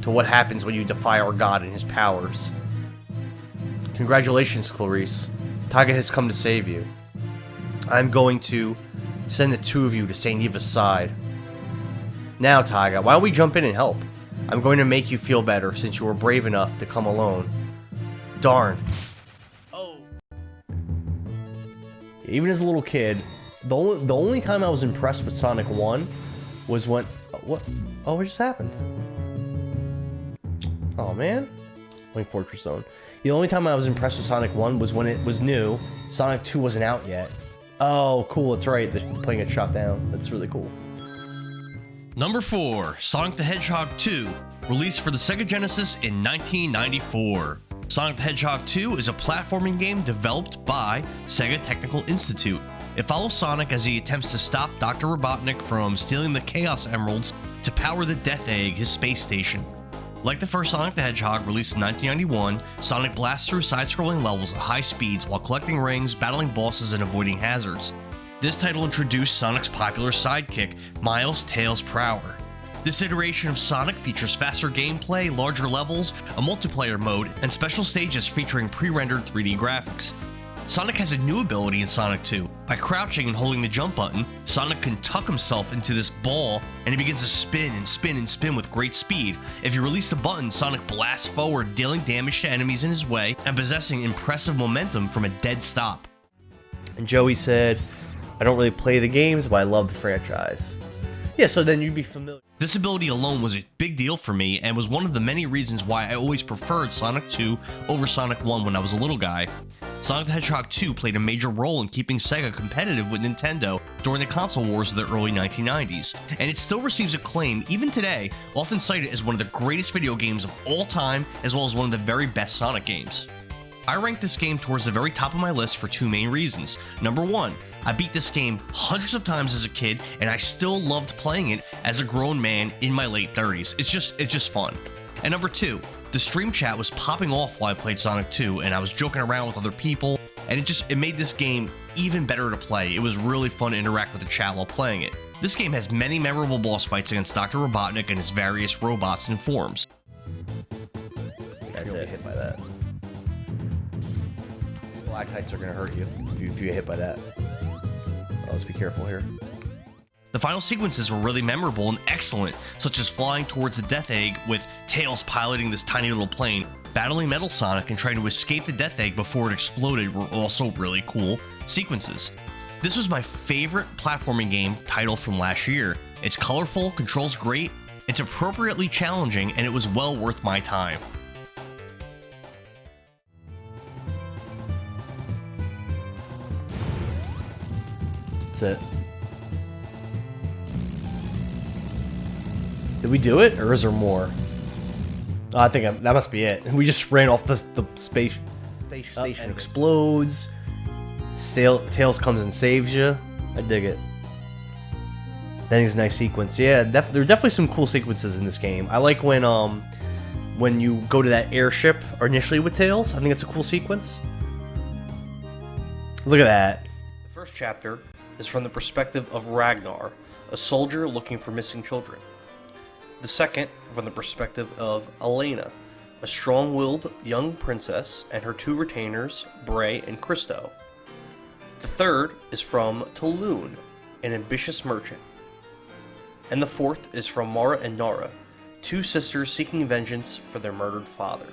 to what happens when you defy our god and his powers. Congratulations, Clarice. Taiga has come to save you. I'm going to send the two of you to St. Eva's side. Now, Taiga, why don't we jump in and help? I'm going to make you feel better since you were brave enough to come alone. Darn. Oh. Even as a little kid, the only time I was impressed with Sonic 1 was when... What? Oh, what just happened? Oh, man. Link Fortress Zone. The only time I was impressed with Sonic 1 was when it was new. Sonic 2 wasn't out yet. Oh, cool. That's right. They're playing it shot down. That's really cool. Number 4, Sonic the Hedgehog 2, released for the Sega Genesis in 1994. Sonic the Hedgehog 2 is a platforming game developed by Sega Technical Institute. It follows Sonic as he attempts to stop Dr. Robotnik from stealing the Chaos Emeralds to power the Death Egg, his space station. Like the first Sonic the Hedgehog, released in 1991, Sonic blasts through side-scrolling levels at high speeds while collecting rings, battling bosses, and avoiding hazards. This title introduced Sonic's popular sidekick, Miles Tails Prower. This iteration of Sonic features faster gameplay, larger levels, a multiplayer mode, and special stages featuring pre-rendered 3D graphics. Sonic has a new ability in Sonic 2. By crouching and holding the jump button, Sonic can tuck himself into this ball, and he begins to spin and spin and spin with great speed. If you release the button, Sonic blasts forward, dealing damage to enemies in his way, and possessing impressive momentum from a dead stop. And Joey said, I don't really play the games, but I love the franchise. Yeah, so then you'd be familiar. This ability alone was a big deal for me, and was one of the many reasons why I always preferred Sonic 2 over Sonic 1 when I was a little guy. Sonic the Hedgehog 2 played a major role in keeping Sega competitive with Nintendo during the console wars of the early 1990s, and it still receives acclaim even today, often cited as one of the greatest video games of all time, as well as one of the very best Sonic games. I rank this game towards the very top of my list for two main reasons. Number 1, I beat this game hundreds of times as a kid, and I still loved playing it as a grown man in my late 30s. It's just fun. And number 2, The stream chat was popping off while I played Sonic 2, and I was joking around with other people, and it made this game even better to play. It was really fun to interact with the chat while playing it. This game has many memorable boss fights against Dr. Robotnik and his various robots and forms. That's it. Hit by that. Black heights are gonna hurt you if you get hit by that. Let's be careful here. The final sequences were really memorable and excellent, such as flying towards the Death Egg with Tails piloting this tiny little plane, battling Metal Sonic and trying to escape the Death Egg before it exploded were also really cool sequences. This was my favorite platforming game title from last year. It's colorful, controls great, it's appropriately challenging, and it was well worth my time. That's it. Did we do it, or is there more? Oh, I think that must be it. We just ran off the space station explodes. Tails comes and saves you. I dig it. That is a nice sequence. Yeah, there are definitely some cool sequences in this game. I like when you go to that airship initially with Tails. I think it's a cool sequence. Look at that. The first chapter is from the perspective of Ragnar, a soldier looking for missing children. The second, from the perspective of Elena, a strong-willed young princess and her two retainers, Bray and Christo. The third is from Taloon, an ambitious merchant. And the fourth is from Mara and Nara, two sisters seeking vengeance for their murdered father.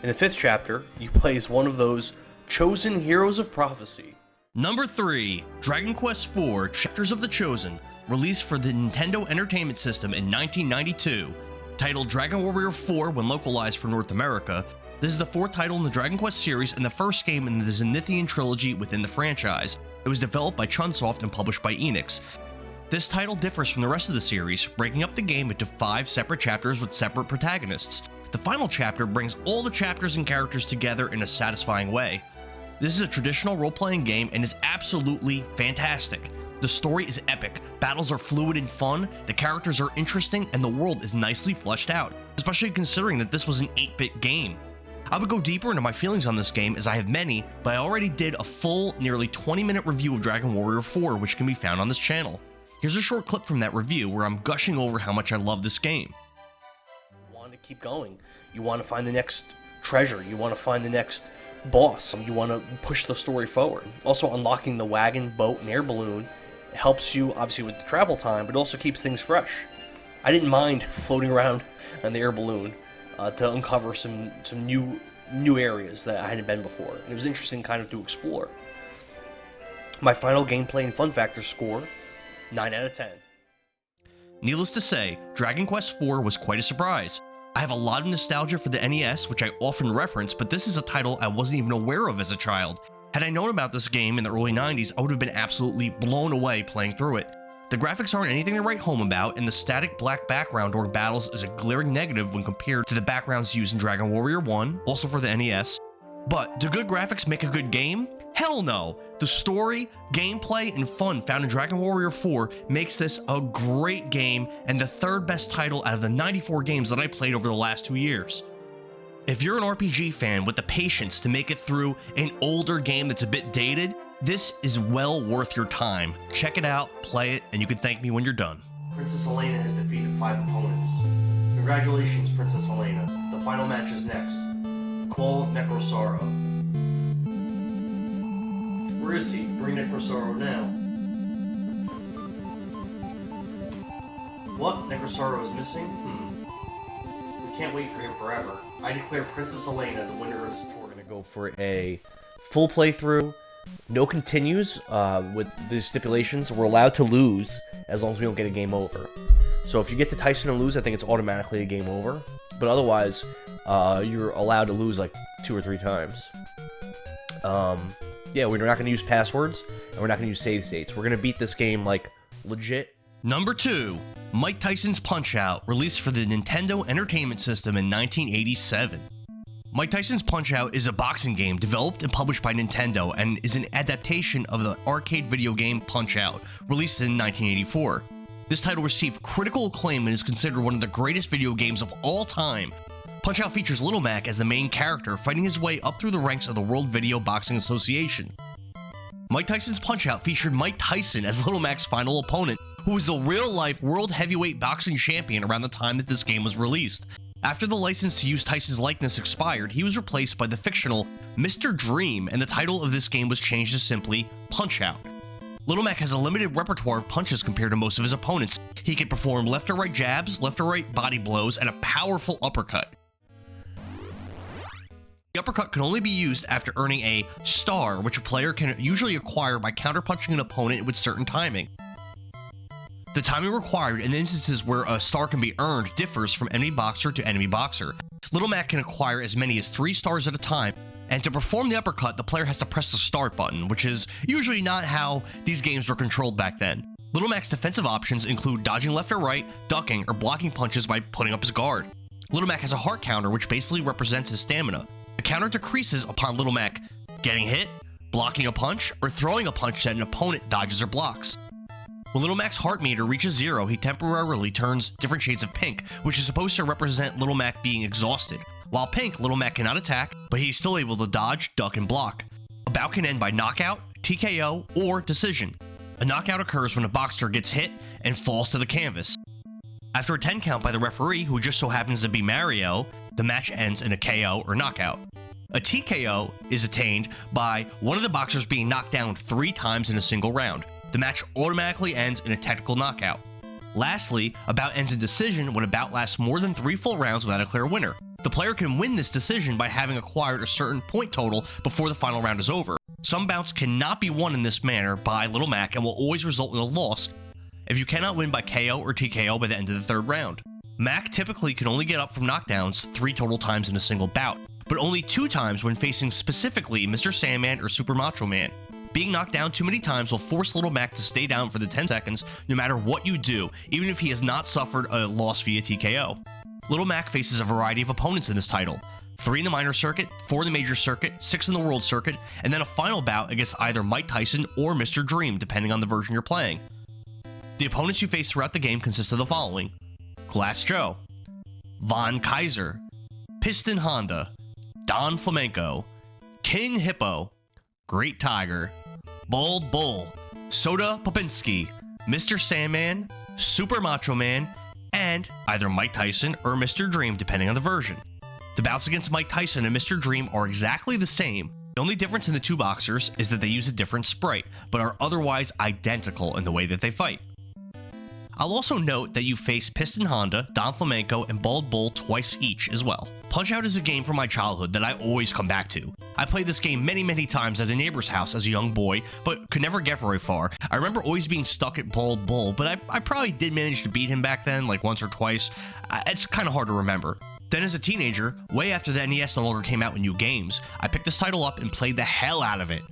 In the fifth chapter, you play as one of those chosen heroes of prophecy. Number 3, Dragon Quest IV: Chapters of the Chosen, released for the Nintendo Entertainment System in 1992. Titled Dragon Warrior 4 when localized for North America, this is the fourth title in the Dragon Quest series and the first game in the Zenithian trilogy within the franchise. It was developed by Chunsoft and published by Enix. This title differs from the rest of the series, breaking up the game into 5 separate chapters with separate protagonists. The final chapter brings all the chapters and characters together in a satisfying way. This is a traditional role-playing game and is absolutely fantastic. The story is epic, battles are fluid and fun, the characters are interesting, and the world is nicely fleshed out, especially considering that this was an 8-bit game. I would go deeper into my feelings on this game as I have many, but I already did a full, nearly 20-minute review of Dragon Warrior 4, which can be found on this channel. Here's a short clip from that review where I'm gushing over how much I love this game. You want to keep going. You want to find the next treasure. You want to find the next boss. You want to push the story forward. Also, unlocking the wagon, boat, and air balloon helps you, obviously, with the travel time, but also keeps things fresh. I didn't mind floating around on the air balloon to uncover some new areas that I hadn't been before. And it was interesting kind of to explore. My final gameplay and fun factor score, 9 out of 10. Needless to say, Dragon Quest IV was quite a surprise. I have a lot of nostalgia for the NES, which I often reference, but this is a title I wasn't even aware of as a child. Had I known about this game in the early 90s, I would have been absolutely blown away playing through it. The graphics aren't anything to write home about, and the static black background during battles is a glaring negative when compared to the backgrounds used in Dragon Warrior 1, also for the NES. But do good graphics make a good game? Hell no! The story, gameplay, and fun found in Dragon Warrior 4 makes this a great game and the third best title out of the 94 games that I played over the last 2 years. If you're an RPG fan with the patience to make it through an older game that's a bit dated, this is well worth your time. Check it out, play it, and you can thank me when you're done. Princess Elena has defeated 5 opponents. Congratulations, Princess Elena. The final match is next. Call Necrosaro. Where is he? Bring Necrosaro now. What? Necrosaro is missing? We can't wait for him forever. I declare Princess Elena the winner of this tournament. We're gonna go for a full playthrough. No continues with the stipulations. We're allowed to lose as long as we don't get a game over. So if you get to Tyson and lose, I think it's automatically a game over. But otherwise, you're allowed to lose like 2 or 3 times. Yeah, we're not going to use passwords, and we're not going to use save states. We're going to beat this game like legit. Number 2, Mike Tyson's Punch-Out, released for the Nintendo Entertainment System in 1987. Mike Tyson's Punch-Out is a boxing game developed and published by Nintendo and is an adaptation of the arcade video game Punch-Out, released in 1984. This title received critical acclaim and is considered one of the greatest video games of all time. Punch-Out features Little Mac as the main character, fighting his way up through the ranks of the World Video Boxing Association. Mike Tyson's Punch-Out featured Mike Tyson as Little Mac's final opponent, who was the real-life World Heavyweight Boxing Champion around the time that this game was released. After the license to use Tyson's likeness expired, he was replaced by the fictional Mr. Dream, and the title of this game was changed to simply Punch-Out. Little Mac has a limited repertoire of punches compared to most of his opponents. He can perform left or right jabs, left or right body blows, and a powerful uppercut. The uppercut can only be used after earning a star, which a player can usually acquire by counterpunching an opponent with certain timing. The timing required in instances where a star can be earned differs from enemy boxer to enemy boxer. Little Mac can acquire as many as 3 stars at a time, and to perform the uppercut, the player has to press the start button, which is usually not how these games were controlled back then. Little Mac's defensive options include dodging left or right, ducking, or blocking punches by putting up his guard. Little Mac has a heart counter, which basically represents his stamina. The counter decreases upon Little Mac getting hit, blocking a punch, or throwing a punch that an opponent dodges or blocks. When Little Mac's heart meter reaches 0, he temporarily turns different shades of pink, which is supposed to represent Little Mac being exhausted. While pink, Little Mac cannot attack, but he's still able to dodge, duck, and block. A bout can end by knockout, TKO, or decision. A knockout occurs when a boxer gets hit and falls to the canvas. After a 10 count by the referee, who just so happens to be Mario, the match ends in a KO or knockout. A TKO is attained by one of the boxers being knocked down 3 times in a single round. The match automatically ends in a technical knockout. Lastly, a bout ends in decision when a bout lasts more than 3 full rounds without a clear winner. The player can win this decision by having acquired a certain point total before the final round is over. Some bouts cannot be won in this manner by Little Mac and will always result in a loss if you cannot win by KO or TKO by the end of the 3rd round. Mac typically can only get up from knockdowns 3 total times in a single bout, but only 2 times when facing specifically Mr. Sandman or Super Macho Man. Being knocked down too many times will force Little Mac to stay down for the 10 seconds no matter what you do, even if he has not suffered a loss via TKO. Little Mac faces a variety of opponents in this title. 3 in the minor circuit, 4 in the major circuit, 6 in the world circuit, and then a final bout against either Mike Tyson or Mr. Dream, depending on the version you're playing. The opponents you face throughout the game consist of the following: Glass Joe, Von Kaiser, Piston Honda, Don Flamenco, King Hippo, Great Tiger, Bald Bull, Soda Popinski, Mr. Sandman, Super Macho Man, and either Mike Tyson or Mr. Dream, depending on the version. The bouts against Mike Tyson and Mr. Dream are exactly the same. The only difference in the 2 boxers is that they use a different sprite, but are otherwise identical in the way that they fight. I'll also note that you face Piston Honda, Don Flamenco, and Bald Bull twice each as well. Punch-Out is a game from my childhood that I always come back to. I played this game many times at a neighbor's house as a young boy, but could never get very far. I remember always being stuck at Bald Bull, but I probably did manage to beat him back then, like once or twice. It's kind of hard to remember. Then as a teenager, way after the NES no longer came out with new games, I picked this title up and played the hell out of it.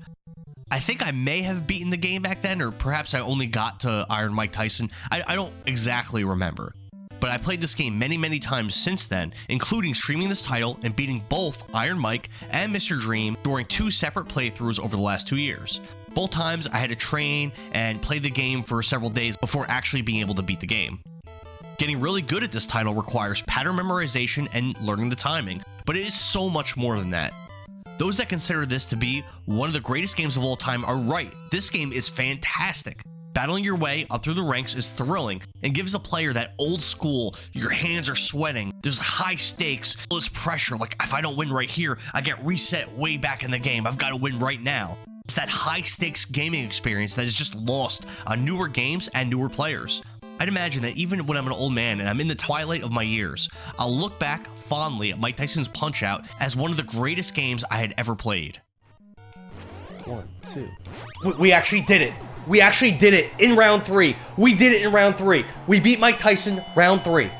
I think I may have beaten the game back then, or perhaps I only got to Iron Mike Tyson. I don't exactly remember. But I played this game many times since then, including streaming this title and beating both Iron Mike and Mr. Dream during 2 separate playthroughs over the last 2 years. Both times I had to train and play the game for several days before actually being able to beat the game. Getting really good at this title requires pattern memorization and learning the timing, but it is so much more than that. Those that consider this to be one of the greatest games of all time are right. This game is fantastic. Battling your way up through the ranks is thrilling and gives the player that old school, your hands are sweating, there's high stakes, there's pressure, like if I don't win right here, I get reset way back in the game, I've got to win right now. It's that high stakes gaming experience that is just lost on newer games and newer players. I'd imagine that even when I'm an old man and I'm in the twilight of my years, I'll look back fondly at Mike Tyson's Punch-Out as one of the greatest games I had ever played. 1, 2. We actually did it. We actually did it in round 3. We did it in round 3. We beat Mike Tyson round 3.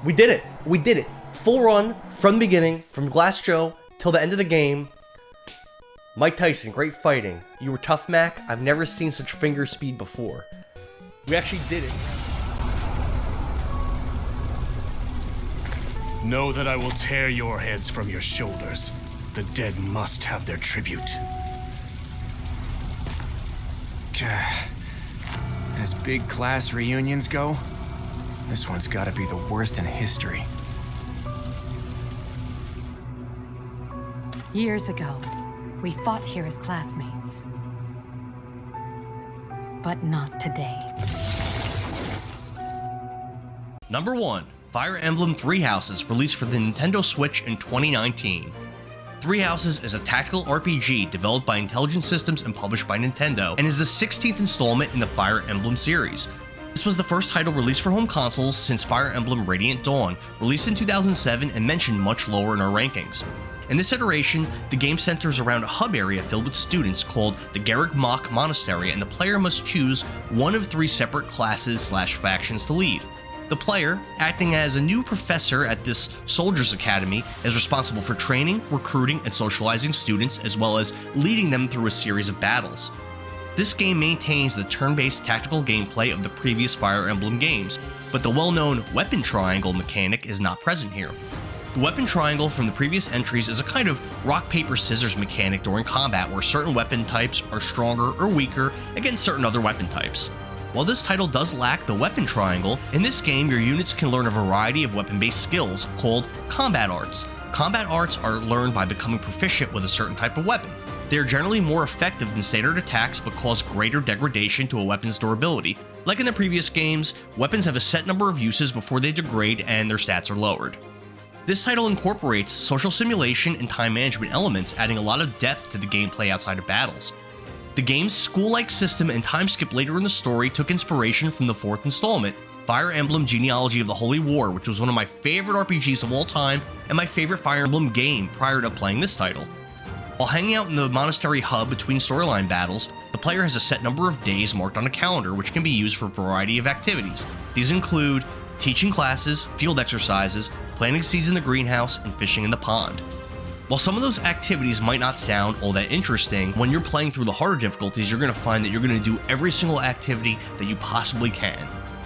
We did it. We did it. Full run from the beginning, from Glass Joe till the end of the game. Mike Tyson, great fighting. You were tough, Mac. I've never seen such finger speed before. We actually did it. Know that I will tear your heads from your shoulders. The dead must have their tribute. As big class reunions go, this one's gotta be the worst in history. Years ago, we fought here as classmates. But not today. Number 1. Fire Emblem Three Houses, released for the Nintendo Switch in 2019. Three Houses is a tactical RPG developed by Intelligent Systems and published by Nintendo, and is the 16th installment in the Fire Emblem series. This was the first title released for home consoles since Fire Emblem Radiant Dawn, released in 2007 and mentioned much lower in our rankings. In this iteration, the game centers around a hub area filled with students called the Garreg Mach Monastery, and the player must choose one of 3 separate classes/factions to lead. The player, acting as a new professor at this soldiers' academy, is responsible for training, recruiting, and socializing students, as well as leading them through a series of battles. This game maintains the turn-based tactical gameplay of the previous Fire Emblem games, but the well-known weapon triangle mechanic is not present here. The weapon triangle from the previous entries is a kind of rock-paper-scissors mechanic during combat where certain weapon types are stronger or weaker against certain other weapon types. While this title does lack the weapon triangle, in this game your units can learn a variety of weapon-based skills called combat arts. Combat arts are learned by becoming proficient with a certain type of weapon. They are generally more effective than standard attacks but cause greater degradation to a weapon's durability. Like in the previous games, weapons have a set number of uses before they degrade and their stats are lowered. This title incorporates social simulation and time management elements, adding a lot of depth to the gameplay outside of battles. The game's school-like system and time skip later in the story took inspiration from the 4th installment, Fire Emblem Genealogy of the Holy War, which was one of my favorite RPGs of all time and my favorite Fire Emblem game prior to playing this title. While hanging out in the monastery hub between storyline battles, the player has a set number of days marked on a calendar which can be used for a variety of activities. These include teaching classes, field exercises, planting seeds in the greenhouse, and fishing in the pond. While some of those activities might not sound all that interesting, when you're playing through the harder difficulties, you're going to find that you're going to do every single activity that you possibly can.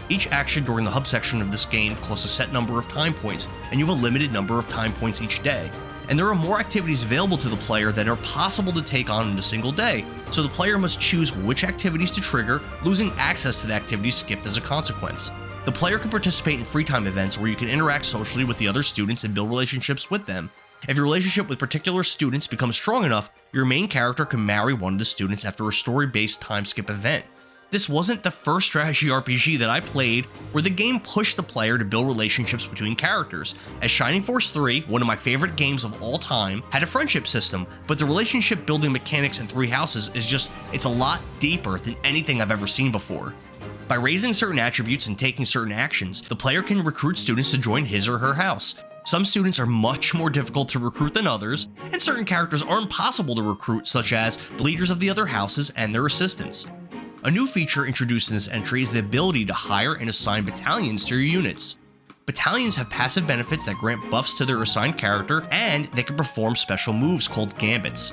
Each action during the hub section of this game costs a set number of time points, and you have a limited number of time points each day. And there are more activities available to the player than are possible to take on in a single day, so the player must choose which activities to trigger, losing access to the activities skipped as a consequence. The player can participate in free time events where you can interact socially with the other students and build relationships with them. If your relationship with particular students becomes strong enough, your main character can marry one of the students after a story-based time skip event. This wasn't the first strategy RPG that I played where the game pushed the player to build relationships between characters, as Shining Force 3, one of my favorite games of all time, had a friendship system, but the relationship building mechanics in Three Houses it's a lot deeper than anything I've ever seen before. By raising certain attributes and taking certain actions, the player can recruit students to join his or her house. Some students are much more difficult to recruit than others, and certain characters are impossible to recruit, such as the leaders of the other houses and their assistants. A new feature introduced in this entry is the ability to hire and assign battalions to your units. Battalions have passive benefits that grant buffs to their assigned character, and they can perform special moves called gambits.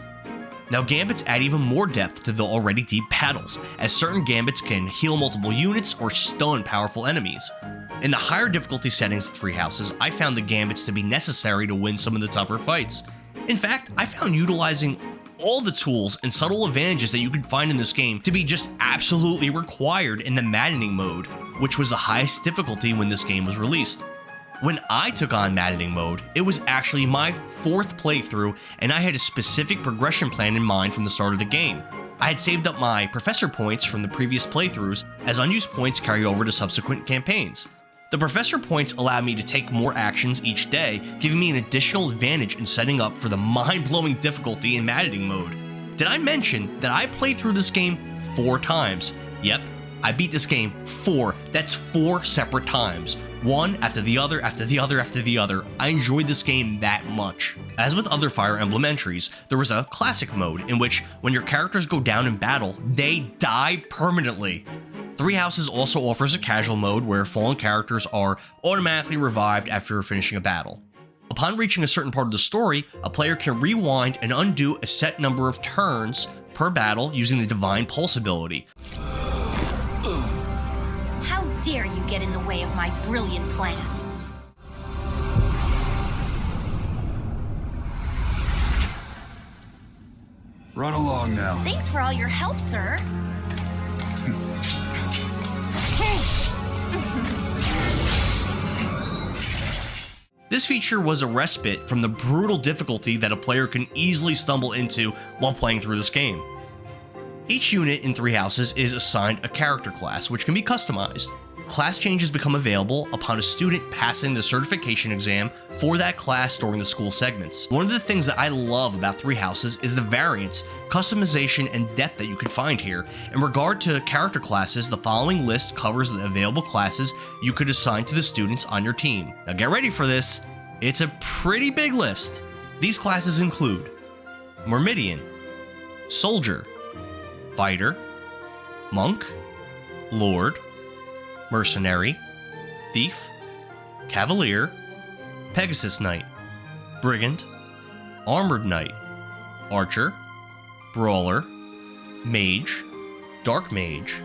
Now, gambits add even more depth to the already deep battles, as certain gambits can heal multiple units or stun powerful enemies. In the higher difficulty settings of Three Houses, I found the gambits to be necessary to win some of the tougher fights. In fact, I found utilizing all the tools and subtle advantages that you can find in this game to be just absolutely required in the maddening mode, which was the highest difficulty when this game was released. When I took on maddening mode, it was actually my 4th playthrough, and I had a specific progression plan in mind from the start of the game. I had saved up my professor points from the previous playthroughs, as unused points carry over to subsequent campaigns. The professor points allowed me to take more actions each day, giving me an additional advantage in setting up for the mind-blowing difficulty in maddening mode. Did I mention that I played through this game 4 times? Yep, I beat this game 4. That's 4 separate times. One after the other, after the other, after the other. I enjoyed this game that much. As with other Fire Emblem entries, there was a classic mode in which when your characters go down in battle, they die permanently. Three Houses also offers a casual mode where fallen characters are automatically revived after finishing a battle. Upon reaching a certain part of the story, a player can rewind and undo a set number of turns per battle using the Divine Pulse ability. How dare you get in the way of my brilliant plan? Run along now. Thanks for all your help, sir. Hey! This feature was a respite from the brutal difficulty that a player can easily stumble into while playing through this game. Each unit in Three Houses is assigned a character class, which can be customized. Class changes become available upon a student passing the certification exam for that class during the school segments. One of the things that I love about Three Houses is the variance, customization, and depth that you can find here. In regard to character classes, the following list covers the available classes you could assign to the students on your team. Now get ready for this, it's a pretty big list. These classes include Myrmidian, Soldier, Fighter, Monk, Lord, Mercenary, Thief, Cavalier, Pegasus Knight, Brigand, Armored Knight, Archer, Brawler, Mage, Dark Mage,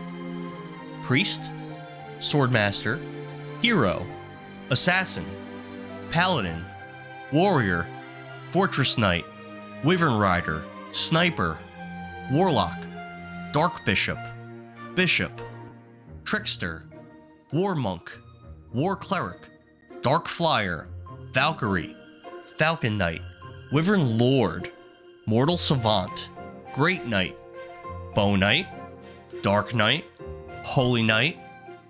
Priest, Swordmaster, Hero, Assassin, Paladin, Warrior, Fortress Knight, Wyvern Rider, Sniper, Warlock, Dark Bishop, Bishop, Trickster, War Monk, War Cleric, Dark Flyer, Valkyrie, Falcon Knight, Wyvern Lord, Mortal Savant, Great Knight, Bow Knight, Dark Knight, Holy Knight,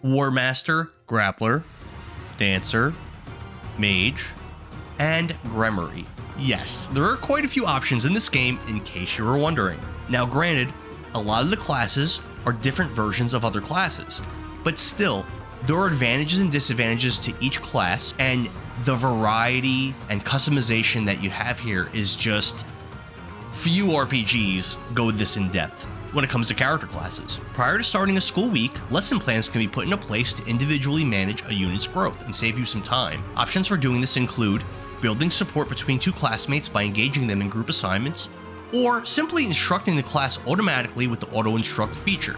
War Master, Grappler, Dancer, Mage, and Gremory. Yes, there are quite a few options in this game in case you were wondering. Now granted, a lot of the classes are different versions of other classes, but still, there are advantages and disadvantages to each class, and the variety and customization that you have here is just few RPGs go this in depth when it comes to character classes. Prior to starting a school week, lesson plans can be put into place to individually manage a unit's growth and save you some time. Options for doing this include building support between two classmates by engaging them in group assignments, or simply instructing the class automatically with the auto-instruct feature.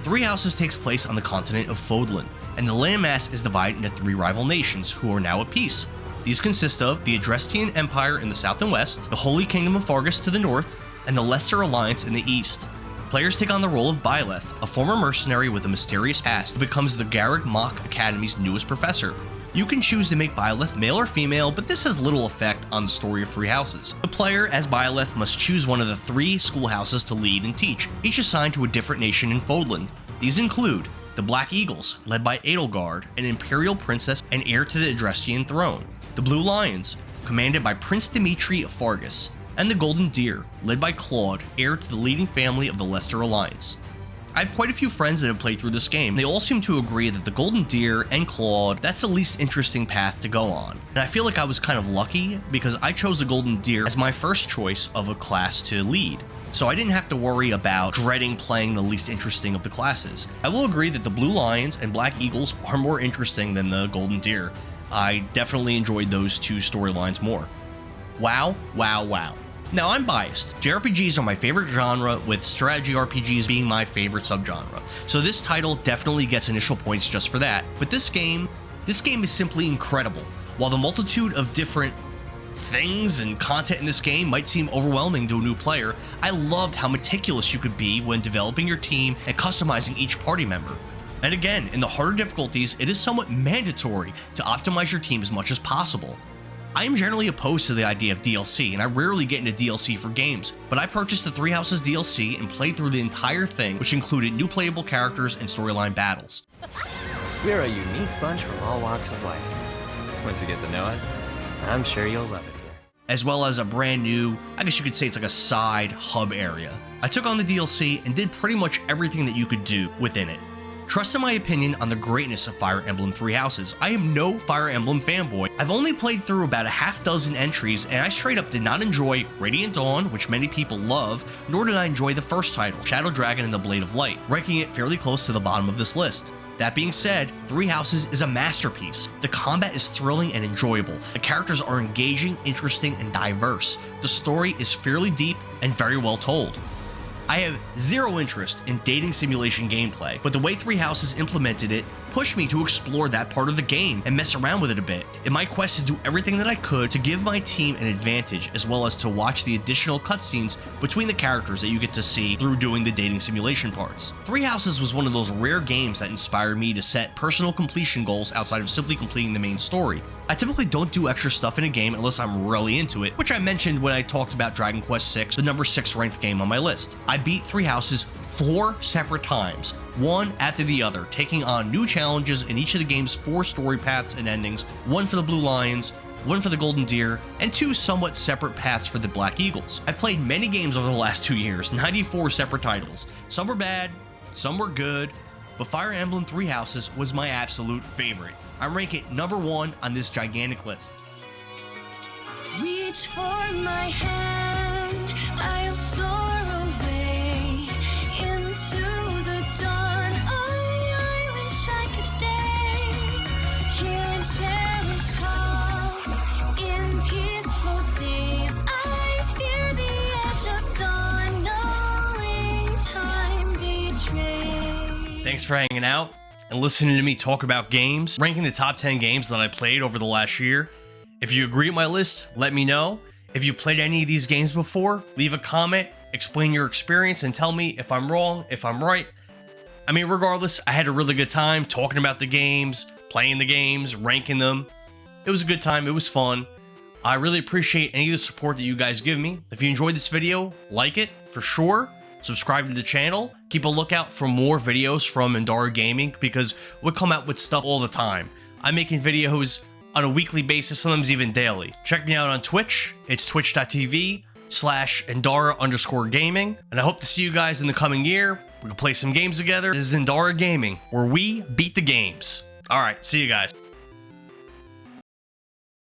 Three Houses takes place on the continent of Fodlan, and the landmass is divided into three rival nations who are now at peace. These consist of the Adrestian Empire in the south and west, the Holy Kingdom of Fargus to the north, and the Leicester Alliance in the east. Players take on the role of Byleth, a former mercenary with a mysterious past who becomes the Garreg Mach Academy's newest professor. You can choose to make Byleth male or female, but this has little effect on the story of Three Houses. The player, as Byleth, must choose one of the three schoolhouses to lead and teach, each assigned to a different nation in Fodlan. These include the Black Eagles, led by Edelgard, an imperial princess and heir to the Adrestian throne, the Blue Lions, commanded by Prince Dimitri of Fargus, and the Golden Deer, led by Claude, heir to the leading family of the Leicester Alliance. I have quite a few friends that have played through this game. They all seem to agree that the Golden Deer and Claude, that's the least interesting path to go on. And I feel like I was kind of lucky because I chose the Golden Deer as my first choice of a class to lead. So I didn't have to worry about dreading playing the least interesting of the classes. I will agree that the Blue Lions and Black Eagles are more interesting than the Golden Deer. I definitely enjoyed those two storylines more. Wow, wow, wow. Now, I'm biased. JRPGs are my favorite genre, with strategy RPGs being my favorite subgenre. So this title definitely gets initial points just for that. But this game is simply incredible. While the multitude of different things and content in this game might seem overwhelming to a new player, I loved how meticulous you could be when developing your team and customizing each party member. And again, in the harder difficulties, it is somewhat mandatory to optimize your team as much as possible. I am generally opposed to the idea of DLC, and I rarely get into DLC for games, but I purchased the Three Houses DLC and played through the entire thing, which included new playable characters and storyline battles. We're a unique bunch from all walks of life. Once you get to know us, I'm sure you'll love it here. As well as a brand new, I guess you could say it's like a side hub area. I took on the DLC and did pretty much everything that you could do within it. Trust in my opinion on the greatness of Fire Emblem Three Houses. I am no Fire Emblem fanboy. I've only played through about a half dozen entries, and I straight up did not enjoy Radiant Dawn, which many people love, nor did I enjoy the first title, Shadow Dragon and the Blade of Light, ranking it fairly close to the bottom of this list. That being said, Three Houses is a masterpiece. The combat is thrilling and enjoyable. The characters are engaging, interesting, and diverse. The story is fairly deep and very well told. I have zero interest in dating simulation gameplay, but the way Three Houses implemented it pushed me to explore that part of the game and mess around with it a bit, in my quest to do everything that I could to give my team an advantage, as well as to watch the additional cutscenes between the characters that you get to see through doing the dating simulation parts. Three Houses was one of those rare games that inspired me to set personal completion goals outside of simply completing the main story. I typically don't do extra stuff in a game unless I'm really into it, which I mentioned when I talked about Dragon Quest VI, the number 6 ranked game on my list. I beat 3 houses 4 separate times, one after the other, taking on new challenges in each of the game's 4 story paths and endings, one for the Blue Lions, one for the Golden Deer, and 2 somewhat separate paths for the Black Eagles. I've played many games over the last 2 years, 94 separate titles. Some were bad, some were good, but Fire Emblem 3 Houses was my absolute favorite. I rank it number 1 on this gigantic list. Reach for my hand, I'll soar away into the dawn. Oh, I wish I could stay here and cherish calm in peaceful days. I fear the edge of dawn, knowing time betrays. Thanks for hanging out and listening to me talk about games, ranking the top 10 games that I played over the last year. If you agree with my list, let me know. If you played any of these games before, leave a comment, explain your experience, and tell me if I'm wrong, if I'm right. I mean, regardless, I had a really good time talking about the games, playing the games, ranking them. It was a good time, it was fun. I really appreciate any of the support that you guys give me. If you enjoyed this video, like it, for sure. Subscribe to the channel. Keep a lookout for more videos from Endara Gaming because we come out with stuff all the time. I'm making videos on a weekly basis, sometimes even daily. Check me out on Twitch. It's twitch.tv/Endara_gaming. And I hope to see you guys in the coming year. We can play some games together. This is Endara Gaming, where we beat the games. All right, see you guys.